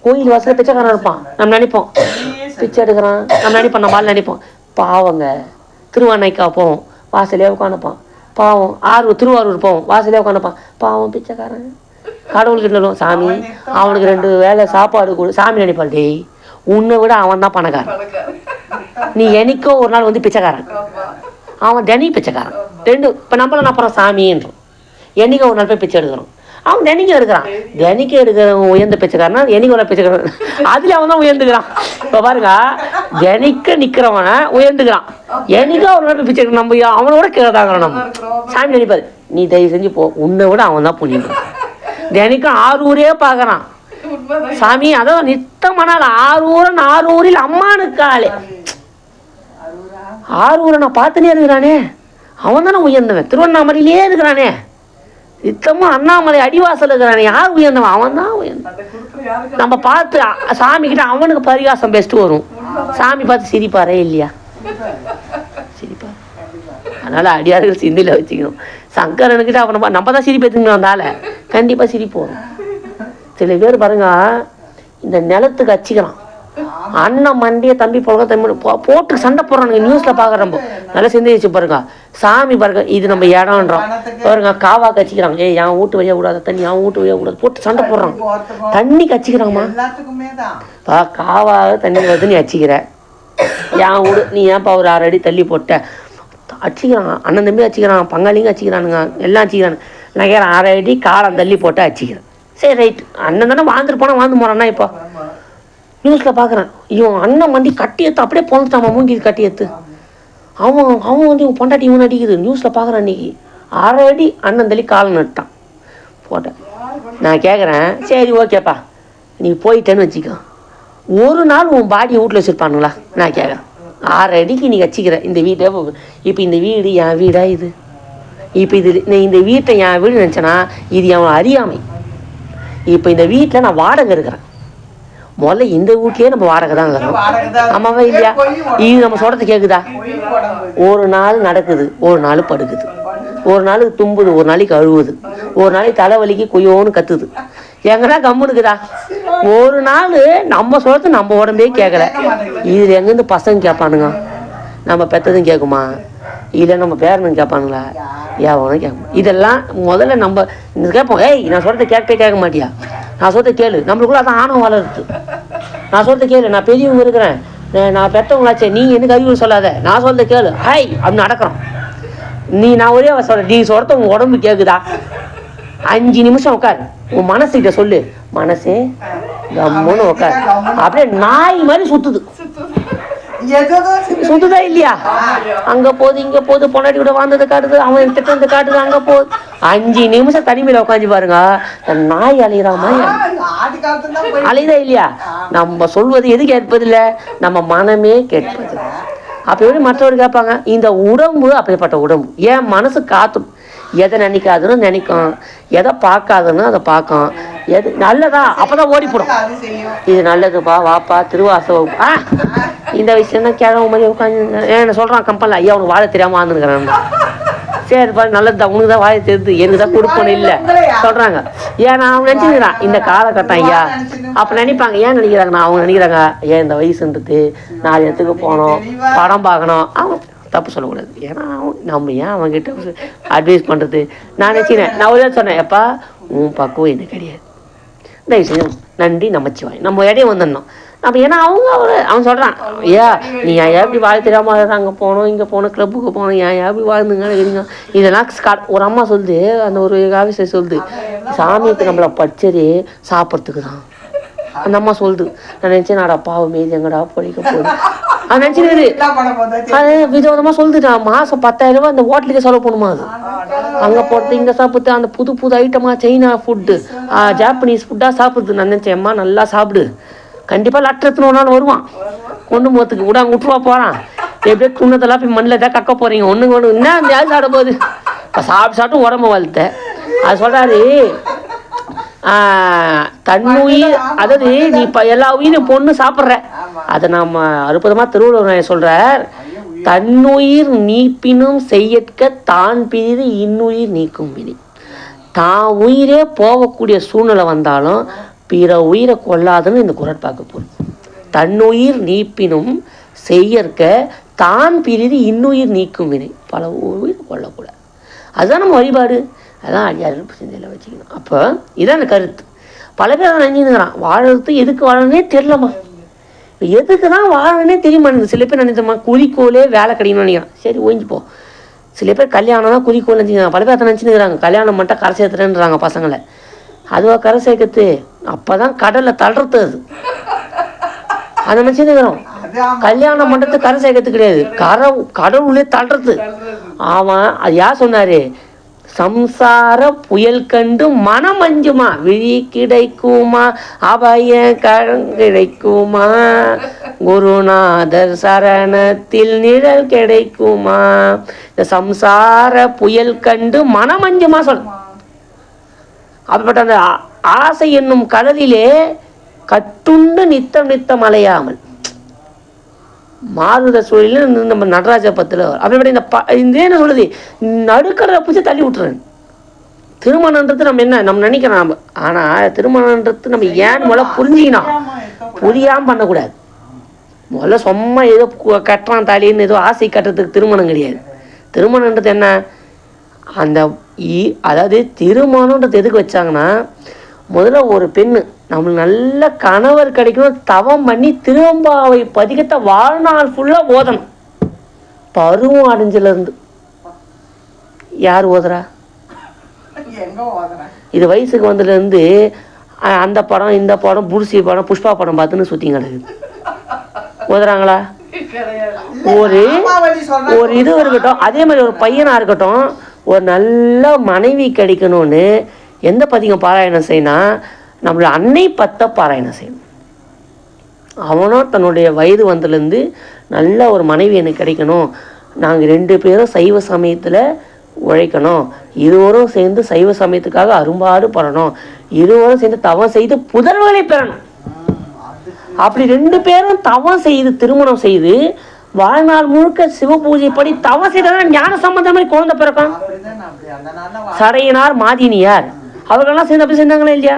கோயில் வாசலில் பிச்சைக்காரன் இருப்பான், நம்ம நினைப்போம் பிச்சை எடுக்கிறான், நம்ம நினைப்போம். நம்ம ஆள் நினைப்போம் பாவங்க. திருவானைக்கா போவோம், வாசலே உட்காந்துப்பான் பாவம். திருவாரூர் போவோம், வாசலே உட்காந்துப்பான் பாவம் பிச்சைக்காரன். கடவுள்கிட்ட சாமி அவனுக்கு 2 வேளை சாப்பாடு கொடு. சாமி நினைப்பான், டேய் உன்னை விட அவன் தான் பணக்காரன், நீ என்னைக்கோ ஒரு நாள் வந்து பிச்சைக்காரன். அவன் தினைக்கும் பிச்சைக்காரன். 2 இப்போ நம்மள நான் போகிறோம் சாமின்றோம், என்னைக்கோ ஒரு நாள் போய் பிச்சை எடுக்கிறோம். அவன் தினைக்கும் எடுக்கிறான். தினைக்கும் எடுக்கிறவன் உயர்ந்த பிச்சைக்காரனா, என்னைக்கு ஒரு பிச்சைக்காரன், அதுல அவன் தான் உயர்ந்துக்கிறான். இப்போ பாருங்க, தினைக்க நிற்கிறவனை உயர்ந்துக்கிறான், என்னைக்கோ ஒரு நாள் போய் பிச்சை எடுக்கணும். நம்ம அவனோட கேதாங்கிறோம். நம்ம சாமி நினைப்பாரு, நீ தயவு செஞ்சு போ, உன்னை விட அவன் தான் புண்ணியம். தினைக்கும் 6 ஊரே பார்க்குறான் சாமி. அதான் நித்தமான 6 ஊரில் அம்மானுக்காளே 6 ஊரை நான் பார்த்துனே இருக்கிறானே, அவன் தானே உயர்ந்தவன். திருவண்ணாமலையிலே இருக்கிறானே, நித்தமும் அண்ணாமலை அடிவாசல் இருக்கிறானே, யார் உயர்ந்தவன்? அவன் தான் உயர்ந்தவன். நம்ம பார்த்து சாமி கிட்ட அவனுக்கு பரிகாசம் பெஸ்ட்டு வரும். சாமி பார்த்து சிரிப்பாரே இல்லையா? சிரிப்பார். அதனால அடியார்கள் சிந்தையில் வச்சுக்கணும். சங்கரனுக்கிட்ட அவனை நம்ம தான் சிரிப்பு எடுத்துக்கணும். வந்தால கண்டிப்பாக சிரிப்பு வரும். சில பேர் பாருங்க, இந்த நிலத்துக்கு அச்சிக்கிறான், அண்ணன் மண்டியை தம்பி போல தம்பி போட்டு சண்டை போடுறானுங்க. நியூஸ்ல பாக்குறோம். நல்லா சிந்தி வச்சு பாருங்க. சாமி பாருங்க, இது நம்ம இடம்ன்றோம் பாருங்க. காவா கச்சிக்கிறாங்க, ஏய் என் வீட்டு வழியா கூடாது, தண்ணி என் வீட்டு வழியா கூடாது, போட்டு சண்டை போடுறாங்க. தண்ணி கச்சிக்கிறாங்கம்மா, காவாக தண்ணி வருது, நீ அச்சிக்கிற என் வீடு, நீ ஏன்ப்பா ஒரு 6 அடி தள்ளி போட்ட? அச்சிக்கிறான், அண்ணன் தம்பி அச்சிக்கிறான், பங்காளிங்க அச்சிக்கிறானுங்க, எல்லாம் அச்சிக்கிறானு. நான் கேட்குறேன், 6 அடி காலம் தள்ளி போட்டு அச்சிக்கிறேன். சரி ரைட், அண்ணன் தானே வாழ்ந்துட்டு போனா வாழ்ந்து போறான்னா. இப்போ நியூஸில் பார்க்குறேன், இவன் அண்ணன் வண்டி கட்டி எடுத்து அப்படியே போந்துட்டான், மூங்கிது கட்டி எடுத்து. அவன் வந்து இவன் பொண்டாட்டி இவன் அடிக்குது. நியூஸில் பார்க்குறேன், அன்றைக்கி 6 அடி அண்ணன் தள்ளி காலம் நட்டான் போட்டேன். நான் கேட்குறேன், சரி ஓகேப்பா நீ போயிட்டேன்னு வச்சுக்கோ, ஒரு நாள் உன் பாடியை வீட்டில் வச்சுருப்பானுங்களா? நான் கேட்குறேன், 6 அடிக்கு நீ வச்சுக்கிற இந்த வீட்டை. இப்போ இந்த வீடு என் வீடா இது? இப்போ இந்த வீட்டை என் வீடு நினச்சேன்னா இது அவன் அறியாமை. இப்போ இந்த வீட்டில் நான் வாடகை இருக்கிறேன். முதல்ல இந்த வீட்லயே நம்ம வாடகை தான் இருக்கிறோம். ஆமாவா இல்லையா? இது நம்ம சொல்றது கேட்குதா? ஒரு நாள் நடக்குது, ஒரு நாள் படுக்குது, ஒரு நாளுக்கு தும்புது, ஒரு நாளைக்கு அழுவுது, ஒரு நாளைக்கு தலைவலிக்கு கொய்யோன்னு கத்துது. எங்கன்னா கம்முனுக்குதா? ஒரு நாள் நம்ம சொல்றது நம்ம உடம்பே கேட்கல. இதுல எங்கேருந்து பசங்க கேட்பானுங்க? நம்ம பெற்றதும் கேட்குமா? இல்லை நம்ம பேரனும் கேட்பானுங்களா? எவனும் கேட்கும். இதெல்லாம் முதல்ல நம்ம கேட்போம், ஏய் நான் சொல்கிறத கேட்க மாட்டியா? நான் சொல்கிறத கேளு. நம்மளுக்குள்ள அதான் ஆணவம் வளருது. நான் சொல்கிறத கேளு, நான் பெரியவங்க இருக்கிறேன், நான் பெற்றவங்களாச்சே, நீ எனக்கு அறிவு சொல்லாத, நான் சொல்கிறத கேளு, ஹாய் அப்படின்னு நடக்கிறோம். நான் ஒரே சொல்கிறேன், நீ சொல்கிறத உன் உடம்பு கேட்குதா? 5 நிமிஷம் உட்காரு, உன் மனசுகிட்ட சொல்லு, மனசே கம்முன்னு உட்காரு. அப்படியே நாய் மாதிரி சுத்துது, சுத்துதா இல்லையா? அங்க போகுது, இங்க போகுது, பொண்டாட்டி கூட வாழ்ந்தது காட்டுது, அவன் திட்டம் வந்து காட்டுது, அங்க போகுது. 5 நிமிஷம் தனிமையில உட்காந்து பாருங்க, நாய் அலையிற மாதிரி அலைதா இல்லையா? நம்ம சொல்வது எது கேட்பதில்லை, நம்ம மனமே கேட்பது. அப்ப எப்படி மற்றவர் கேட்பாங்க? இந்த உடம்பு அப்படிப்பட்ட உடம்பு, என் மனசு காத்து. எதை நினைக்காதுன்னு நினைக்கும், எதை பார்க்காதுன்னு அதை பார்க்கும். எது நல்லதா அப்போதான் ஓடிப்படும். இது நல்லதுப்பா, வாப்பா திருவாசகம் இந்த விஷயம் தான் கிழமை மாதிரி உட்காந்து என்ன சொல்கிறான் கம்பெனியில், ஐயா உனக்கு வாழ தெரியாமல் வாழ்ந்துருக்கிறேன். சரிப்பா நல்லது தான், உனக்கு தான் வாழ தெரியுது, எனக்கு தான் கொடுக்கணும் இல்லை சொல்கிறாங்க. ஏன்னா அவங்க நினச்சிக்கிறான் இந்த காலகட்டம் ஐயா அப்போ நினைப்பாங்க. ஏன் நினைக்கிறாங்கண்ணா அவங்க நினைக்கிறாங்க ஏன் இந்த வயசுன்றது 4 இடத்துக்கு போகணும், படம் பார்க்கணும். அவங்க தப்பு சொல்லக்கூடாது. ஏன்னா நம்ம ஏன் அவங்ககிட்ட அட்வைஸ் பண்ணுறது. நான் நினச்சிக்கிறேன், நான் ஒரு சொன்னேன், எப்பா உன் பக்குவம் என்ன கிடையாது, இந்த விஷயம் நன்றி நமச்சிவாய் நம்ம இடையே வந்துடணும் நம்ம. ஏன்னா அவன் சொல்கிறான், ஐயா நீ ஏன் எப்படி வாழ தெரியாமல் அங்கே போகணும் இங்கே போகணும் கிளப்புக்கு போகணும், ஏன் எப்படி வாழ்ந்துங்க இருங்க இதெல்லாம் ஒரு அம்மா சொல்லுது, அந்த ஒரு ஆஃபீஸர் சொல்லுது, சாமிக்கு நம்மளை பச்சரி சாப்பிட்றதுக்கு தான் அந்த அம்மா சொல்லுது. நான் நினச்சேன் நாடா பாவம் மீதி எங்கடா படிக்க போகுது அது நினச்சிருக்குது. அது விதவிதமாக சொல்லுது, நான் மாதம் 10,000 ரூபா அந்த ஹோட்டலுக்கு செலவு பண்ணுமா, அது அங்கே போகிறது இங்கே சாப்பிட்டு அந்த புது புது ஐட்டமாக சைனா ஃபுட்டு ஜாப்பனீஸ் ஃபுட்டாக சாப்பிடுது. நான் நினச்சேன் அம்மா நல்லா சாப்பிடு, கண்டிப்பாக லட்சத்துன்னு ஒரு நாள் வருவான் கொண்டு போகிறதுக்கு கூட அங்கே விட்டுருவா போகிறான். எப்படியோ துண்ணதெல்லாம் போய் மண்ணில் தான் கக்க போகிறீங்க ஒன்று என்ன அந்த யாரும் சாப்பிட போகுது. இப்போ சாப்பிட்டு உடம்பு வளர்த்த அது சொல்கிறாரு, தன்னுயிர் அதாவது நீ இப்போ எல்லா உயிரும் பொண்ணு சாப்பிட்ற அதை நம்ம அற்புதமாக திருவள்ளுவர் சொல்கிறார், தன்னுயிர் நீப்பினும் செய்யற்க தான் பிரிது இன்னுயிர் நீக்கும் வினை. தான் உயிரே போகக்கூடிய சூழ்நிலை வந்தாலும் பிற உயிரை கொள்ளாதுன்னு இந்த குறட்பாக்கு போகுது. தன்னுயிர் நீப்பினும் செய்யற்க தான் பிரிது இன்னுயிர் நீக்கும் வினை. பல உயிர் கொள்ளக்கூடாது. அதுதான் நம்ம வழிபாடு. அதான் அடியார்கள் சிந்தையில் வச்சுக்கணும். அப்போ இதான் அந்த கருத்து. பல பேர் தான் நினைச்சுக்கிறான் வாழறது எதுக்கு வாழணுன்னே தெரியலம்மா, எதுக்கு தான் வாழணுன்னே தெரியுமா. சில பேர் நினைச்சோம்மா குறிக்கோளே வேலை கிடைக்கணும்னு நினைக்கிறான். சரி ஓஞ்சிப்போம். சில பேர் கல்யாணம் தான் குறிக்கோள் நினச்சிக்கிறாங்க. பல பேர் அதை நினச்சிக்கிறாங்க கல்யாணம் மட்டும் கரை சேர்த்துறேன்றாங்க பசங்களை. அதுவாக கரை சேர்க்கறது அப்போ தான் கடலில் தள்ளுறது. அது அதை நினச்சிக்கிறோம். கல்யாணம் பண்ணுறது கரை சேர்க்கறது கிடையாது, கடவுளே தள்ளுறது. ஆமாம் அது யார் சொன்னார், சம்சார புயல் கண்டு மனம் அஞ்சுமா விழி கிடைக்குமா அபய கிடைக்குமா குருநாதர் சரணத்தில் நிழல் கிடைக்குமா. இந்த சம்சார புயல் கண்டு மனம் அஞ்சுமா சொல். அப்படிப்பட்ட அந்த ஆசை என்னும் கடலிலே கட்டுண்டு நித்தம் நித்தம் அலையாமல் மாறுத சூழலில் நம்ம நடராஜ பத்தில் அப்படிப்பட்ட இந்த என்ன சொல்லுது, நடுக்கடலை பிடிச்சி தள்ளி விட்டுறேன். திருமணன்றது நம்ம என்ன நம்ம நினைக்கிறோம் நம்ம, ஆனால் திருமணன்றது நம்ம ஏன் முதல்ல புரிஞ்சிக்கணும். புரியாமல் பண்ணக்கூடாது. முதல்ல சும்மா ஏதோ கட்டுறான் தாலின்னு ஏதோ ஆசை கட்டுறதுக்கு திருமணம் கிடையாது. திருமணன்றது என்ன, அந்த அதாவது திருமணன்றது எதுக்கு வச்சாங்கன்னா, முதல்ல ஒரு பெண்ணு நம்மளுக்கு நல்ல கணவர் கிடைக்கணும் தவம் பண்ணி திருவம்பாவை பதிகத்தை வாழ்நாள் ஃபுல்லாக ஓதணும். பருவம் அடைஞ்சிலேருந்து யார் ஓதுறா, இது வயசுக்கு வந்ததுலேருந்து அந்த படம் இந்த படம் புருஷி படம் புஷ்பா படம் பார்த்துன்னு சுற்றி கிடக்குது. ஓதுறாங்களா? ஒரு இது இருக்கட்டும். அதே மாதிரி ஒரு பையனாக இருக்கட்டும், ஒரு நல்ல மனைவி கிடைக்கணும்னு எந்த பதிகம் பாராயணம் செய்யணும், நம்மளோட அன்னை பத்த பாராயணம் செய்யணும். அவனும் தன்னுடைய வயது வந்ததுலேருந்து நல்ல ஒரு மனைவி எனக்கு கிடைக்கணும், நாங்கள் 2 பேரும் சைவ சமயத்தில் உழைக்கணும், இருவரும் சேர்ந்து சைவ சமயத்துக்காக அரும்பாடு படணும், இருவரும் சேர்ந்து தவம் செய்து புதல்வர்களை பெறணும். அப்படி 2 பேரும் தவம் செய்து திருமணம் செய்து வாழ்நாள் முழுக்க சிவ பூஜை படி தவம் செய்தால் ஞான சம்பந்தம் மாதிரி குழந்தை பிறக்கும். சடையனார் மாதினியார் அவர்களெல்லாம் சேர்ந்து அப்படி செஞ்சாங்களே இல்லையா?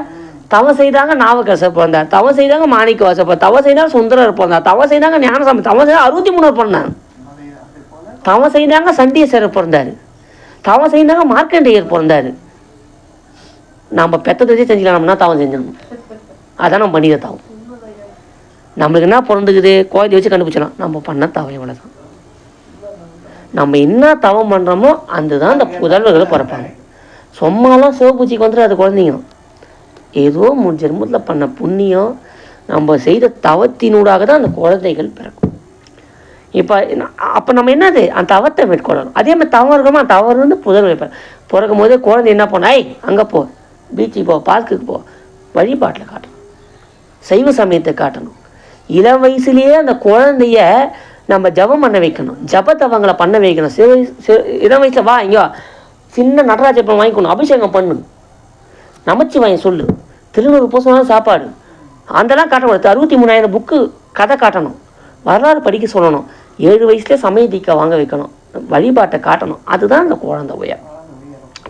தவம் செய்தாங்க நாவுக்கரசர் பிறந்தார், தவம் செய்தாங்க மாணிக்க வாசகர், தவம் செய்தாங்க சுந்தரர் பிறந்தார், தவம் செய்தாங்க ஞானசம்பந்தர், தவம் செய்தாங்க 63 பிறந்தாங்க, தவம் செய்தாங்க சண்டீஸ்வரர் பிறந்தார், தவம் செய்தாங்க மார்க்கண்டேயர் பிறந்தார். நம்ம பெற்றதை செஞ்சுக்கலாம், நம்மனா தவம் செஞ்சணும். அதான் நம்ம பண்ணிக்க தவம். நம்மளுக்கு என்ன பிறந்துக்குது கோயிலை வச்சு கண்டுபிடிச்சலாம், நம்ம பண்ண தவம் இவ்வளோதான். நம்ம என்ன தவம் பண்ணுறோமோ அதுதான் அந்த புதல்வர்களை பிறப்பாங்க. சும்மாலாம் சிவபூஜைக்கு வந்துட்டு அது குழந்தைங்க ஏதோ ஜென்மத்தில் பண்ண புண்ணியம் நம்ம செய்த தவத்தினூடாக தான் அந்த குழந்தைகள் பிறக்கும். அப்போ நம்ம என்னது அந்த தவத்தை மேற்கொள்ளணும். அதே மாதிரி தவம் இருக்கோமா, தவறு வந்து புதல்வர் பிறக்கும் போதே குழந்தை என்ன பண்ண, அங்கே போ, பீச்சுக்கு போ, பார்க்குக்கு போ, வழிபாட்டில் காட்டணும், சைவ சமயத்தை காட்டணும். இளம் வயசுலேயே அந்த குழந்தைய நம்ம ஜபம் பண்ண வைக்கணும், ஜப தவங்களை பண்ண வைக்கணும். இளம் வயசில் வா இங்கே சின்ன நடராஜப்பம் வாங்கிக்கணும், அபிஷேகம் பண்ணு, நமச்சிவாயம் சொல்லு, திருநூறு பூசம் சாப்பாடு, அதெல்லாம் காட்டக்கூடாது. 63,000 புக்கு கதை காட்டணும், வரலாறு படிக்க சொல்லணும், 7 வயசுலேயே சமய தீக்கா வாங்க வைக்கணும், வழிபாட்டை காட்டணும். அதுதான் அந்த குழந்தை உயர்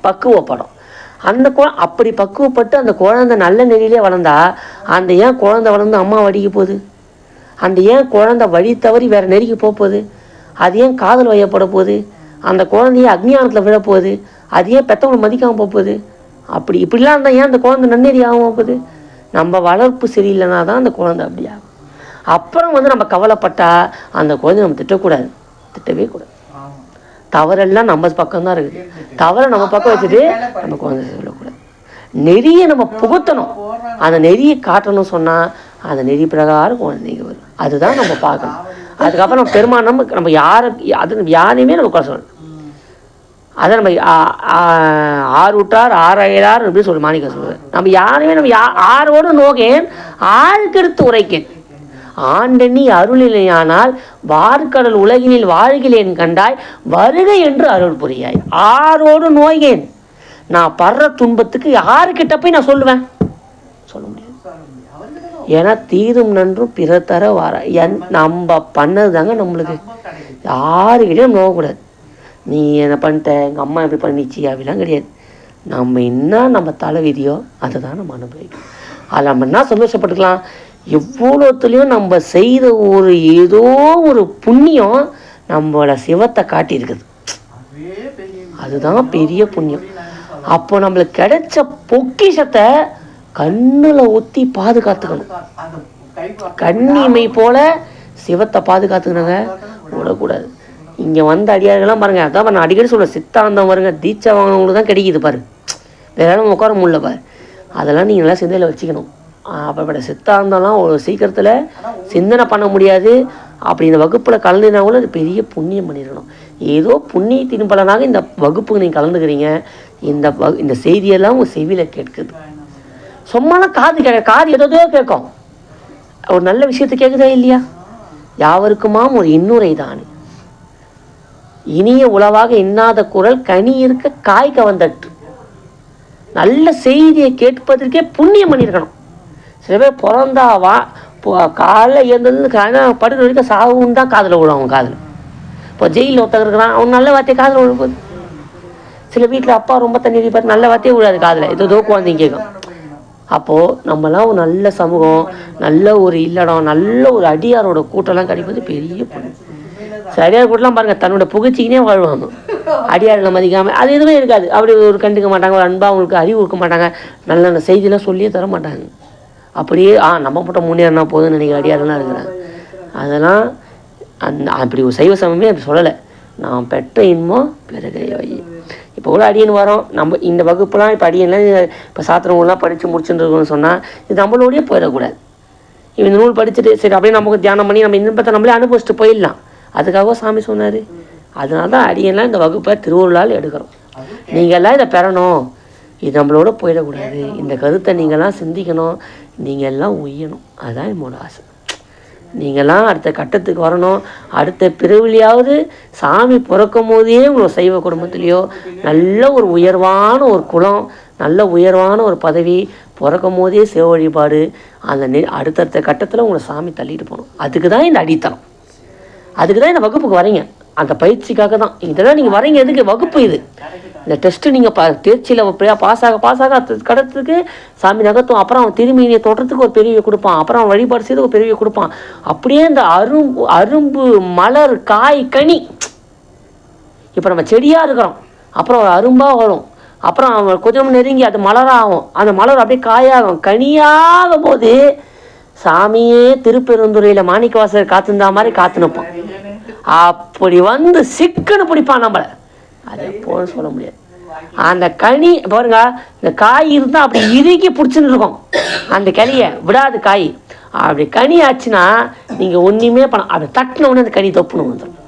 பக்குவப்படும். அந்த அப்படி பக்குவப்பட்டு அந்த குழந்தை நல்ல நெறியிலே வளர்ந்தா, அந்த ஏன் குழந்தை வளர்ந்து அம்மா வடிக்க போகுது, அந்த ஏன் குழந்தை வழி தவறி வேறு நெறிக்கு போகுது, அது ஏன் காதல் வயப்பட போகுது, அந்த குழந்தைய அக்னியானத்தில் விழப்போகுது, அது ஏன் பெற்றவங்களை மதிக்காமல் போகுது, அப்படி இப்படிலாம் இருந்தால் ஏன் அந்த குழந்தை நன்னெறி ஆகாமல் போகுது. நம்ம வளர்ப்பு சரியில்லைனா தான் அந்த குழந்தை அப்படி ஆகும். அப்புறம் நம்ம கவலைப்பட்டா அந்த குழந்தை நம்ம திட்டக்கூடாது, திட்டவே கூடாது. தவறெல்லாம் நம்ம பக்கம்தான் இருக்குது, தவறை நம்ம பக்கம் வச்சுட்டு நம்ம குழந்தை சொல்லக்கூடாது. நெறியை நம்ம புகுத்தணும், அந்த நெறியை காட்டணும். சொன்னால் அந்த நெறி பிரகாரம் குழந்தைங்க வரும், அதுதான் நம்ம பார்க்கணும். அதுக்கப்புறம் நம்ம பெருமான் நம்ம யாரையுமே நம்ம குறை சொல்லணும். அதை நம்ம ஆறுட்டார் ஆறாயிரார் அப்படின்னு சொல்லி மாணிக்க சொல்லுவார். நம்ம யாருமே நம்ம ஆரோடு நோகேன் ஆழ்கெடுத்து உரைக்கேன் ஆண்டனி அருளிலையானால் வார்கடல் உலகினில் வாழ்கிலேன் கண்டாய் வருக என்று அருள் புரியாய். ஆரோடு நோயேன், நான் படுற துன்பத்துக்கு யாருக்கிட்ட போய் நான் சொல்லுவேன், சொல்ல முடியாது. ஏன்னா தீரும் நன்றும் பிற தர வர நம்ம பண்ணது தாங்க நம்மளுக்கு, யாருக்கிட்டையும் நோகக்கூடாது. நீ என்ன பண்ணிட்ட, எங்கள் அம்மா எப்படி பண்ணிச்சு அப்படிலாம் கிடையாது. நம்ம என்ன நம்ம தலை விதியோ அதை தான் நம்ம அனுபவிக்கணும். அதில் நம்ம என்ன சந்தோஷப்பட்டுக்கலாம், எவ்வளோத்துலேயும் நம்ம செய்த ஒரு ஏதோ ஒரு புண்ணியம் நம்மளோட சிவத்தை காட்டியிருக்குது, அதுதான் பெரிய புண்ணியம். அப்போ நம்மளுக்கு கிடைச்ச பொக்கிஷத்தை கண்ணில் ஊற்றி பாதுகாத்துக்கணும். கண்ணிமை போல சிவத்தை பாதுகாத்துக்கணுங்க, விடக்கூடாது. இங்கே வந்த அடியார்கள்லாம் பாருங்கள், அதான் நான் அடிக்கடி சொல்லுவேன், சித்தாந்தம் வருங்க தீட்சை வாங்கினவங்களுக்கு தான் கிடைக்கிது பாரு, வேற யாரும் உட்கார முடியல பாரு. அதெல்லாம் நீங்கள் நல்லா சிந்தையில் வச்சுக்கணும். அப்படிப்பட்ட சித்தாந்தம்லாம் ஒரு சீக்கிரத்தில் சிந்தனை பண்ண முடியாது. அப்படி இந்த வகுப்பில் கலந்துனா கூட அது பெரிய புண்ணியம் பண்ணிடணும். ஏதோ புண்ணியத்தின் பலனாக இந்த வகுப்புக்கு நீங்கள் கலந்துக்கிறீங்க. இந்த செய்தியெல்லாம் உங்கள் செவியில் கேட்குது. சும்மாலாம் காது ஏதோ கேட்கும், ஒரு நல்ல விஷயத்தை கேட்குதா இல்லையா? யாவருக்குமாம் ஒரு இன்னுரை தானே, இனிய உளவாக இன்னாத குரல் கனி இருக்க காய் கவர்ந்தட்டு. நல்ல செய்தியை கேட்பதற்கே புண்ணியம் பண்ணியிருக்கணும். சில பேர் பிறந்தாவா காலைல ஏந்தது படுக்கிற வரைக்கும் சாவும் தான் காதில் விழும். அவன் காதில் இப்போ ஜெயிலில் ஒருத்தருக்கிறான், அவன் நல்ல வார்த்தையை காதில் விழும்போது, சில வீட்டில் அப்பா ரொம்ப தண்ணி பார்த்து நல்ல வார்த்தையே விழாது காதில், ஏதோ குழந்தைங்க கேட்கும். அப்போது நம்மளாம் ஒரு நல்ல சமூகம், நல்ல ஒரு இல்லடம், நல்ல ஒரு அடியாரோட கூட்டம்லாம் கிடைப்பது பெரிய புண்ணியம். சரியாக கூட்டலாம் பாருங்கள், தன்னோட புகழ்ச்சிக்கினே வாழ்வாங்க, அடியாரில் மதிக்காமல் அது எதுவுமே இருக்காது. அப்படி ஒரு கண்டுக்க மாட்டாங்க, ஒரு அன்பாக அவங்களுக்கு அறிவு கொடுக்க மாட்டாங்க, நல்ல நல்ல செய்தியெல்லாம் சொல்லியே தர மாட்டாங்க. அப்படியே நம்ம மட்டும் முன்னேறினா போதும்னு நினைக்கிற அடியாரெல்லாம் இருக்கிறாங்க. அதெல்லாம் அப்படி ஒரு சைவ சமயமே அப்படி சொல்லலை. நான் பெற்ற இன்பம் பிறகு வை. இப்போ கூட அடியன் வரோம், நம்ம இந்த வகுப்புலாம் இப்போ அடியன்லாம் இப்போ சாத்திரங்கள்லாம் படித்து முடிச்சுருக்கோன்னு சொன்னால் இது நம்மளோடய போயிடக்கூடாது. இந்த நூல் படிச்சுட்டு சரி அப்படியே நமக்கு தியானம் பண்ணி நம்ம இன்பத்தை நம்மளே அனுபவிச்சுட்டு போயிடலாம். அதுக்காக சாமி சொன்னார். அதனால தான் அடியெல்லாம் இந்த வகுப்பை திருவள்ளால் எடுக்கிறோம். நீங்கள்லாம் இதை பெறணும், இது நம்மளோட போயிடக்கூடாது, இந்த கருத்தை நீங்கள்லாம் சிந்திக்கணும், நீங்கள் எல்லாம் உய்யணும். அதுதான் என்னோட ஆசை. நீங்கள்லாம் அடுத்த கட்டத்துக்கு வரணும். அடுத்த பிறவிலையாவது சாமி பிறக்கும் போதே உங்களோட சைவ குடும்பத்துலேயோ நல்ல ஒரு உயர்வான ஒரு குலம், நல்ல உயர்வான ஒரு பதவி, பிறக்கும் போதே சிவ வழிபாடு, அந்த அடுத்தடுத்த கட்டத்தில் உங்களை சாமி தள்ளிட்டு போகணும். அதுக்கு தான் இந்த அடித்தளம், அதுக்கு தான் இந்த வகுப்புக்கு வரீங்க, அந்த பயிற்சிக்காக தான். இதெல்லாம் நீங்கள் வரீங்க எதுக்கு, வகுப்பு இது. இந்த டெஸ்ட்டு நீங்கள் தேர்ச்சியில் பாஸ் ஆக கடத்துக்கு சாமி நகர்த்தும். அப்புறம் அவன் திரும்பியை தோட்டத்துக்கு ஒரு பெரிய கொடுப்பான், அப்புறம் அவன் வழிபாடு செய்து ஒரு பெரிய கொடுப்பான். அப்படியே இந்த அரும்பு மலர் காய் கனி, இப்போ நம்ம செடியாக இருக்கிறோம், அப்புறம் ஒரு அரும்பாக வரும், அப்புறம் அவன் கொஞ்சம் நெருங்கி அது மலராகும், அந்த மலர் அப்படியே காயாகும், கனியாகும் போது சாமியே திருப்பெருந்துறையில் மாணிக்கவாசகர் காத்துந்தா மாதிரி காத்து நிற்பான். அப்படி வந்து சிக்கன்னு பிடிப்பான் நம்மளை, அதை போல சொல்ல முடியாது. அந்த கனி பாருங்க, இந்த காய் இருந்தால் அப்படி இறுக்கி பிடிச்சின்னு இருக்கும், அந்த கனியை விடாது. காய் அப்படி கனி ஆச்சுன்னா நீங்கள் ஒன்றுமே பண்ண, அப்படி தட்டின உடனே அந்த கனி தொப்புன்னு வந்துடும்.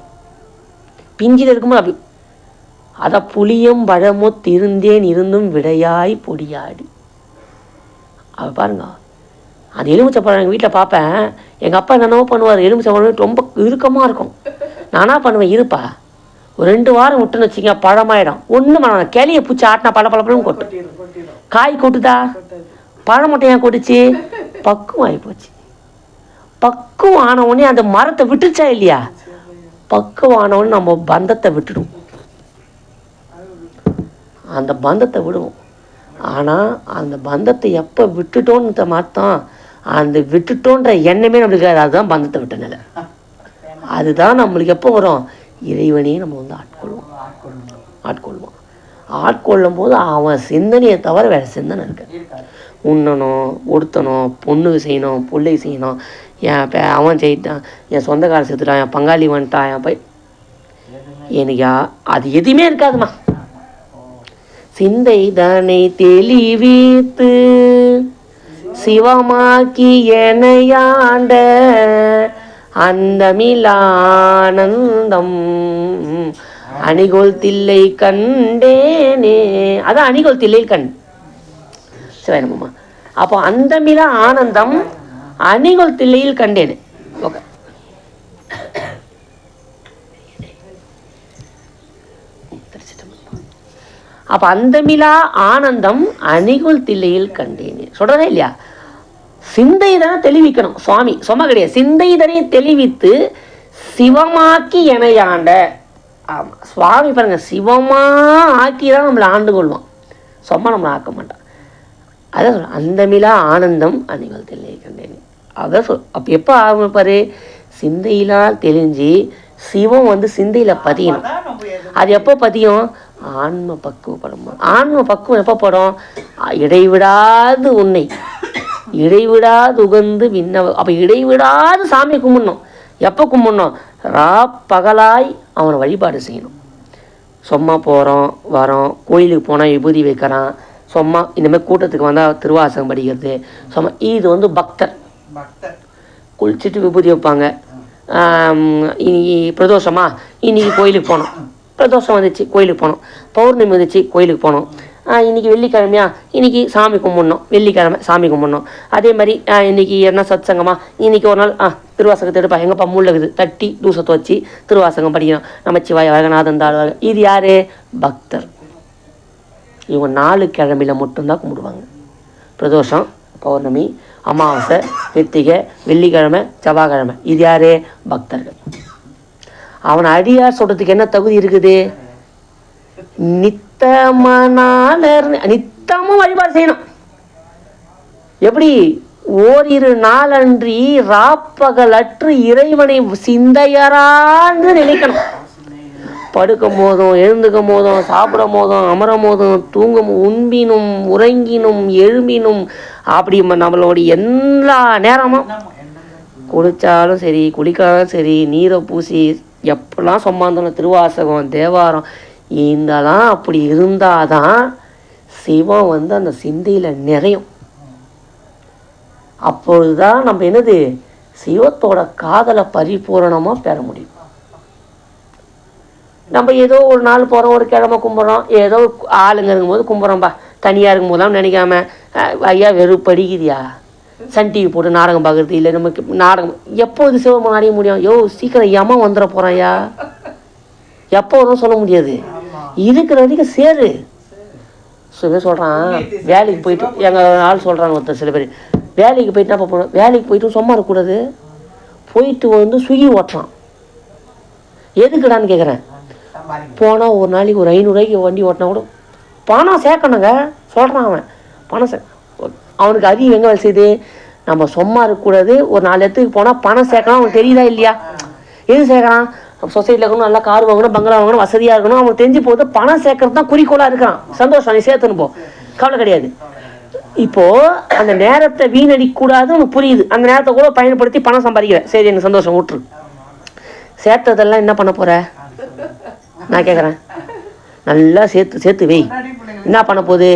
பிஞ்சில் இருக்கும்போது அப்படி அதை புளியும் பழமோ திருந்தேன் இருந்தும் விடையாய் பொடியாடி. அவ பாருங்க, அந்த எலுமிச்சை பழம் எங்கள் வீட்டில் பார்ப்பேன். எங்கள் அப்பா என்னென்னவோ பண்ணுவார், எலுமிச்சை பழம் ரொம்ப இறுக்கமாக இருக்கும். நானாக பண்ணுவேன், இருப்பா ஒரு 2 வாரம் விட்டுன்னு வச்சிங்க பழமாயிடும். ஒன்றும் பண்ண கிளியை பூச்சி ஆட்டினா பழப்பழப்பழம் கொட்டும். காய் கொட்டுதா? பழம் மட்டும் ஏன் கொட்டுச்சு? பக்குவம் ஆகி போச்சு. பக்குவம் ஆனவுடனே அந்த மரத்தை விட்டுச்சா இல்லையா? பக்குவம் ஆனவுடனே நம்ம பந்தத்தை விட்டுடுவோம், அந்த பந்தத்தை விடுவோம். ஆனால் அந்த பந்தத்தை எப்போ விட்டுட்டோன்னு மாற்றோம், அந்த விட்டுட்டோன்ற எண்ணமே நம்மளுக்கு அதுதான் பந்தத்தை விட்ட நிலை. அதுதான் நம்மளுக்கு எப்போ வரும்? இறைவனையும் நம்ம வந்து ஆட்கொள்வோம். ஆட்கொள்ளும் போது அவன் சிந்தனையை தவிர வேறு சிந்தனை இருக்கு. உண்ணணும், உடுத்தணும், பொண்ணுக்கு செய்யணும், பிள்ளை செய்யணும், அவன் செய்யிட்டான், என் சொந்தக்காரன் செத்துட்டான், என் பங்காளி வந்துட்டான், என் போய் எனக்கு அது எதுவுமே இருக்காதுமா. சிந்தை தனை தெளிவித்து சிவமாக்கி எனையாண்ட அந்தமிலானந்தம் அணிகோல் தில்லை கண்டேனே. அதான் அணிகோல் தில்லை கண் சிவனம்மா. அப்போ அந்தமிலா ஆனந்தம் அணிகோல் தில்லையில் கண்டேனே. ஓகே, அப்போ அந்தமிலா ஆனந்தம் அணிகோல் தில்லையில் கண்டேனே சொல்றதே இல்லையா? சிந்தை தானே தெளிவிக்கணும் சுவாமி, சும்மா கிடையாது. சிந்தை தானே தெளிவித்து சிவமாக்கி எனையாண்ட. ஆமாம், சுவாமி பாருங்க, சிவமா ஆக்கி தான் நம்மளை ஆண்டு கொள்வான், சும்மா நம்மளை ஆக்க மாட்டான். அதான் சொல்ல அந்தமிலா ஆனந்தம் அணிகள் தெளிவை கண்டேன். அதான் அப்போ எப்போ ஆரம்பிப்பாரு? சிந்தையினால் தெளிஞ்சு சிவம் வந்து சிந்தையில் பதியணும். அது எப்போ பதியும்? ஆன்ம பக்குவப்படும். ஆன்ம பக்குவம் எப்போ படும்? இடைவிடாது உன்னை இடைவிடாது உகந்து விண்ண. அப்போ இடைவிடாது சாமி கும்பிடணும். எப்போ கும்பிடணும்? பகலாய் அவனை வழிபாடு செய்யணும். சும்மா போகிறோம் வரோம், கோயிலுக்கு போனால் விபூதி வைக்கிறான், சும்மா இந்தமாதிரி கூட்டத்துக்கு வந்தால் திருவாசகம் படிக்கிறது, சும்மா இது வந்து பக்தர். குளிச்சுட்டு விபூதி வைப்பாங்க. இன்னைக்கு பிரதோஷமா, இன்னைக்கு கோயிலுக்கு போனோம், பிரதோஷம் வந்துச்சு கோயிலுக்கு போனோம், பௌர்ணமி வந்துச்சு கோயிலுக்கு போனோம், இன்றைக்கி வெள்ளிக்கிழமையா, இன்றைக்கி சாமி கும்பிட்ணும், வெள்ளிக்கிழமை சாமி கும்பிட்ணும். அதே மாதிரி இன்றைக்கி என்ன சத்சங்கமா, இன்றைக்கி ஒரு நாள் திருவாசகத்தை எடுப்பா, எங்கப்பா முள்ளகுது தட்டி தூசத்தை வச்சு திருவாசகம் படிக்கணும், நமச்சிவாய வரகநாதன் தாழ்வாக. இது யார்? பக்தர். இவங்க 4 கிழமையில் மட்டும்தான் கும்பிடுவாங்க. பிரதோஷம், பௌர்ணமி, அமாவாசை, கிருத்திகை, வெள்ளிக்கிழமை, செவ்வாய்க்கிழமை. இது யார்? பக்தர்கள். அவனை அடியார் சொல்கிறதுக்கு என்ன தகுதி இருக்குது? நித்தமும் வழிபாடு செய்யணும். எப்படி? ஓரிரு நாளன்றி ராப்பகலற்று இறைவனை சிந்தையரான்னு நினைக்கணும். படுக்கும் போதும், எழுந்துக்கும் போதும், சாப்பிடும் போதும், அமரும் போதும், தூங்கும், உண்பினும் உறங்கினும் எழும்பினும், அப்படி நம்மளோட எல்லா நேரமும் குளிச்சாலும் சரி, குளிக்காலும் சரி, நீரை பூசி எப்பெல்லாம் சொம்மாந்தோம் திருவாசகம், தேவாரம், இதெல்லாம் அப்படி இருந்தாதான் சிவம் வந்து அந்த சிந்தையில் நிறையும். அப்பொழுதுதான் நம்ம என்னது சிவத்தோட காதலை பரிபூரணமாக பெற முடியும். நம்ம ஏதோ ஒரு நாள் போகிறோம், ஒரு கிழமை கும்பிட்றோம், ஏதோ ஆளுங்க இருக்கும்போது கும்பிட்றோம்பா, தனியாக இருக்கும்போதெல்லாம் நினைக்காம ஐயா வெறும் படிக்குதியா, சன் டிவி போட்டு நாடகம் பார்க்குறது, இல்லை நமக்கு நாடகம் எப்போ இது சிவமாக அடைய முடியும்? சீக்கிரம் ஏமா வந்துட போகிறாயா, எப்போ வரும் சொல்ல முடியாது. இருக்கிற வரைக்கும் சேரு. சொல்கிறான் வேலைக்கு போயிட்டு, எங்கள் ஆள் சொல்கிறாங்க ஒருத்தர், சில பேர் வேலைக்கு போயிட்டு என்ன போகணும், வேலைக்கு போயிட்டு சும்மா இருக்கக்கூடாது, போயிட்டு வந்து ஸ்விக்கி ஓட்டுறான். எதுக்குடான்னு கேட்குறேன். போனால் ஒரு நாளைக்கு ஒரு 500 ரூபாய்க்கு வண்டி ஓட்டினா கூட பணம் சேர்க்கணுங்க சொல்கிறான் அவன். பணம் அவனுக்கு அதிகம் எங்கே வேலை செய்யுது? நம்ம சும்மா இருக்கக்கூடாது, ஒரு 4 இடத்துக்கு போனால் பணம் சேர்க்கணும். அவனுக்கு தெரியுதா இல்லையா? எது சேர்க்குறான்? சொசைட்டியில் இருக்கணும், நல்லா கார் வாங்கணும், பங்களா வாங்கணும், வசதியாக இருக்கணும். அவனுக்கு தெரிஞ்சு போகுது பணம் சேர்க்கறது தான் குறிக்கோளாக இருக்கிறான். சந்தோஷம், நீ சேர்த்துன்னு போ, கவலை கிடையாது. இப்போது அந்த நேரத்தை வீணடிக்கூடாது உனக்கு புரியுது. அந்த நேரத்தை கூட பயன்படுத்தி பணம் சம்பாதிக்கிற, சரி எனக்கு சந்தோஷம், விட்டுரு. சேர்த்ததெல்லாம் என்ன பண்ண போகிற நான் கேட்குறேன். நல்லா சேர்த்து வை. என்ன பண்ண போகுது?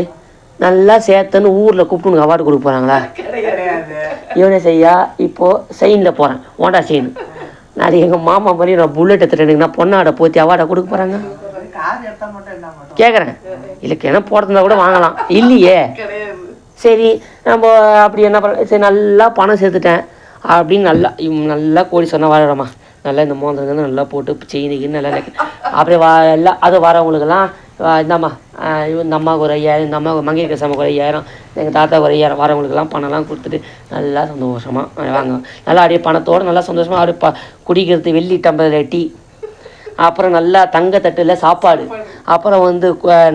நல்லா சேர்த்துன்னு ஊரில் கூப்பிட்டு அவார்டு கொடுக்க போகிறாங்களா? இவனே செய்யா. இப்போது செயினில் போகிறேன், ஓண்டா செயின். நான் எங்கள் மாமா மாதிரி நான் புல்லட் எடுத்துட்டேன், நான் பொண்ணாட போத்தி அவார்டை கொடுக்க போகிறாங்க கேட்குறேன். இல்லை ஏன்னா போடுறதா கூட வாங்கலாம் இல்லையே. சரி நம்ம அப்படி என்ன பண்ண, சரி நல்லா பணம் சேர்த்துட்டேன் அப்படின்னு நல்லா கோடி சொன்னால் வாழறோமா, நல்லா இந்த மோதிரங்க நல்லா போட்டு செயினுக்கு நல்லா அப்படியே எல்லாம் அது வரவங்களுக்கெல்லாம் இந்தாம்மா இந்த அம்மாவுக்கு ஒரு 5000, இந்த அம்மாவுக்கு மங்கையர் சாமிக்கு ஒரு 5000, எங்கள் தாத்தாவுக்கு ஒரு 5000 வரவங்களுக்கெல்லாம் பணம்லாம் கொடுத்துட்டு நல்லா சந்தோஷமாக வாங்க. நல்லா அப்படியே பணத்தோடு நல்லா சந்தோஷமாக அப்படியே குடிக்கிறது வெள்ளி டம்ளர் டீ, அப்புறம் நல்லா தங்கத்தட்டில் சாப்பாடு, அப்புறம் வந்து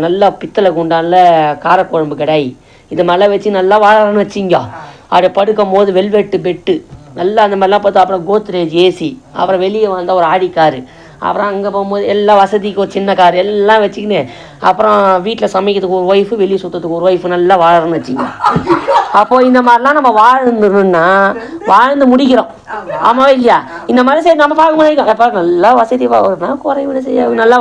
நல்லா பித்தளை குண்டானில் காரக்குழம்பு கடாய், இது மாதிரிலாம் வச்சு நல்லா வாழணும்னு வச்சிங்க. அப்படியே படுக்கும் போது வெல்வெட்டு பெட்டு நல்லா அந்த மாதிரிலாம் பார்த்து, அப்புறம் கோத்ரேஜ் ஏசி, அப்புறம் வெளியே வந்தால் ஒரு ஆடி காரு, அப்புறம் அங்கே போகும்போது எல்லா வசதிக்கு ஒரு சின்ன கார் எல்லாம் வச்சுக்கின்னு, அப்புறம் வீட்டில் சமைக்கிறதுக்கு ஒரு ஒய்ஃபு, வெளியே சுற்றத்துக்கு ஒரு ஒய்ஃபு நல்லா வாழணும்னு வச்சுங்க. அப்போது இந்த மாதிரிலாம் நம்ம வாழ்ந்துருன்னா வாழ்ந்து முடிக்கிறோம். ஆமாவா இல்லையா? இந்த மாதிரி சரி நம்ம பார்க்க முடியும். எப்போ நல்லா வசதி பார்க்கணும்னா குறைவிட செய்ய நல்லா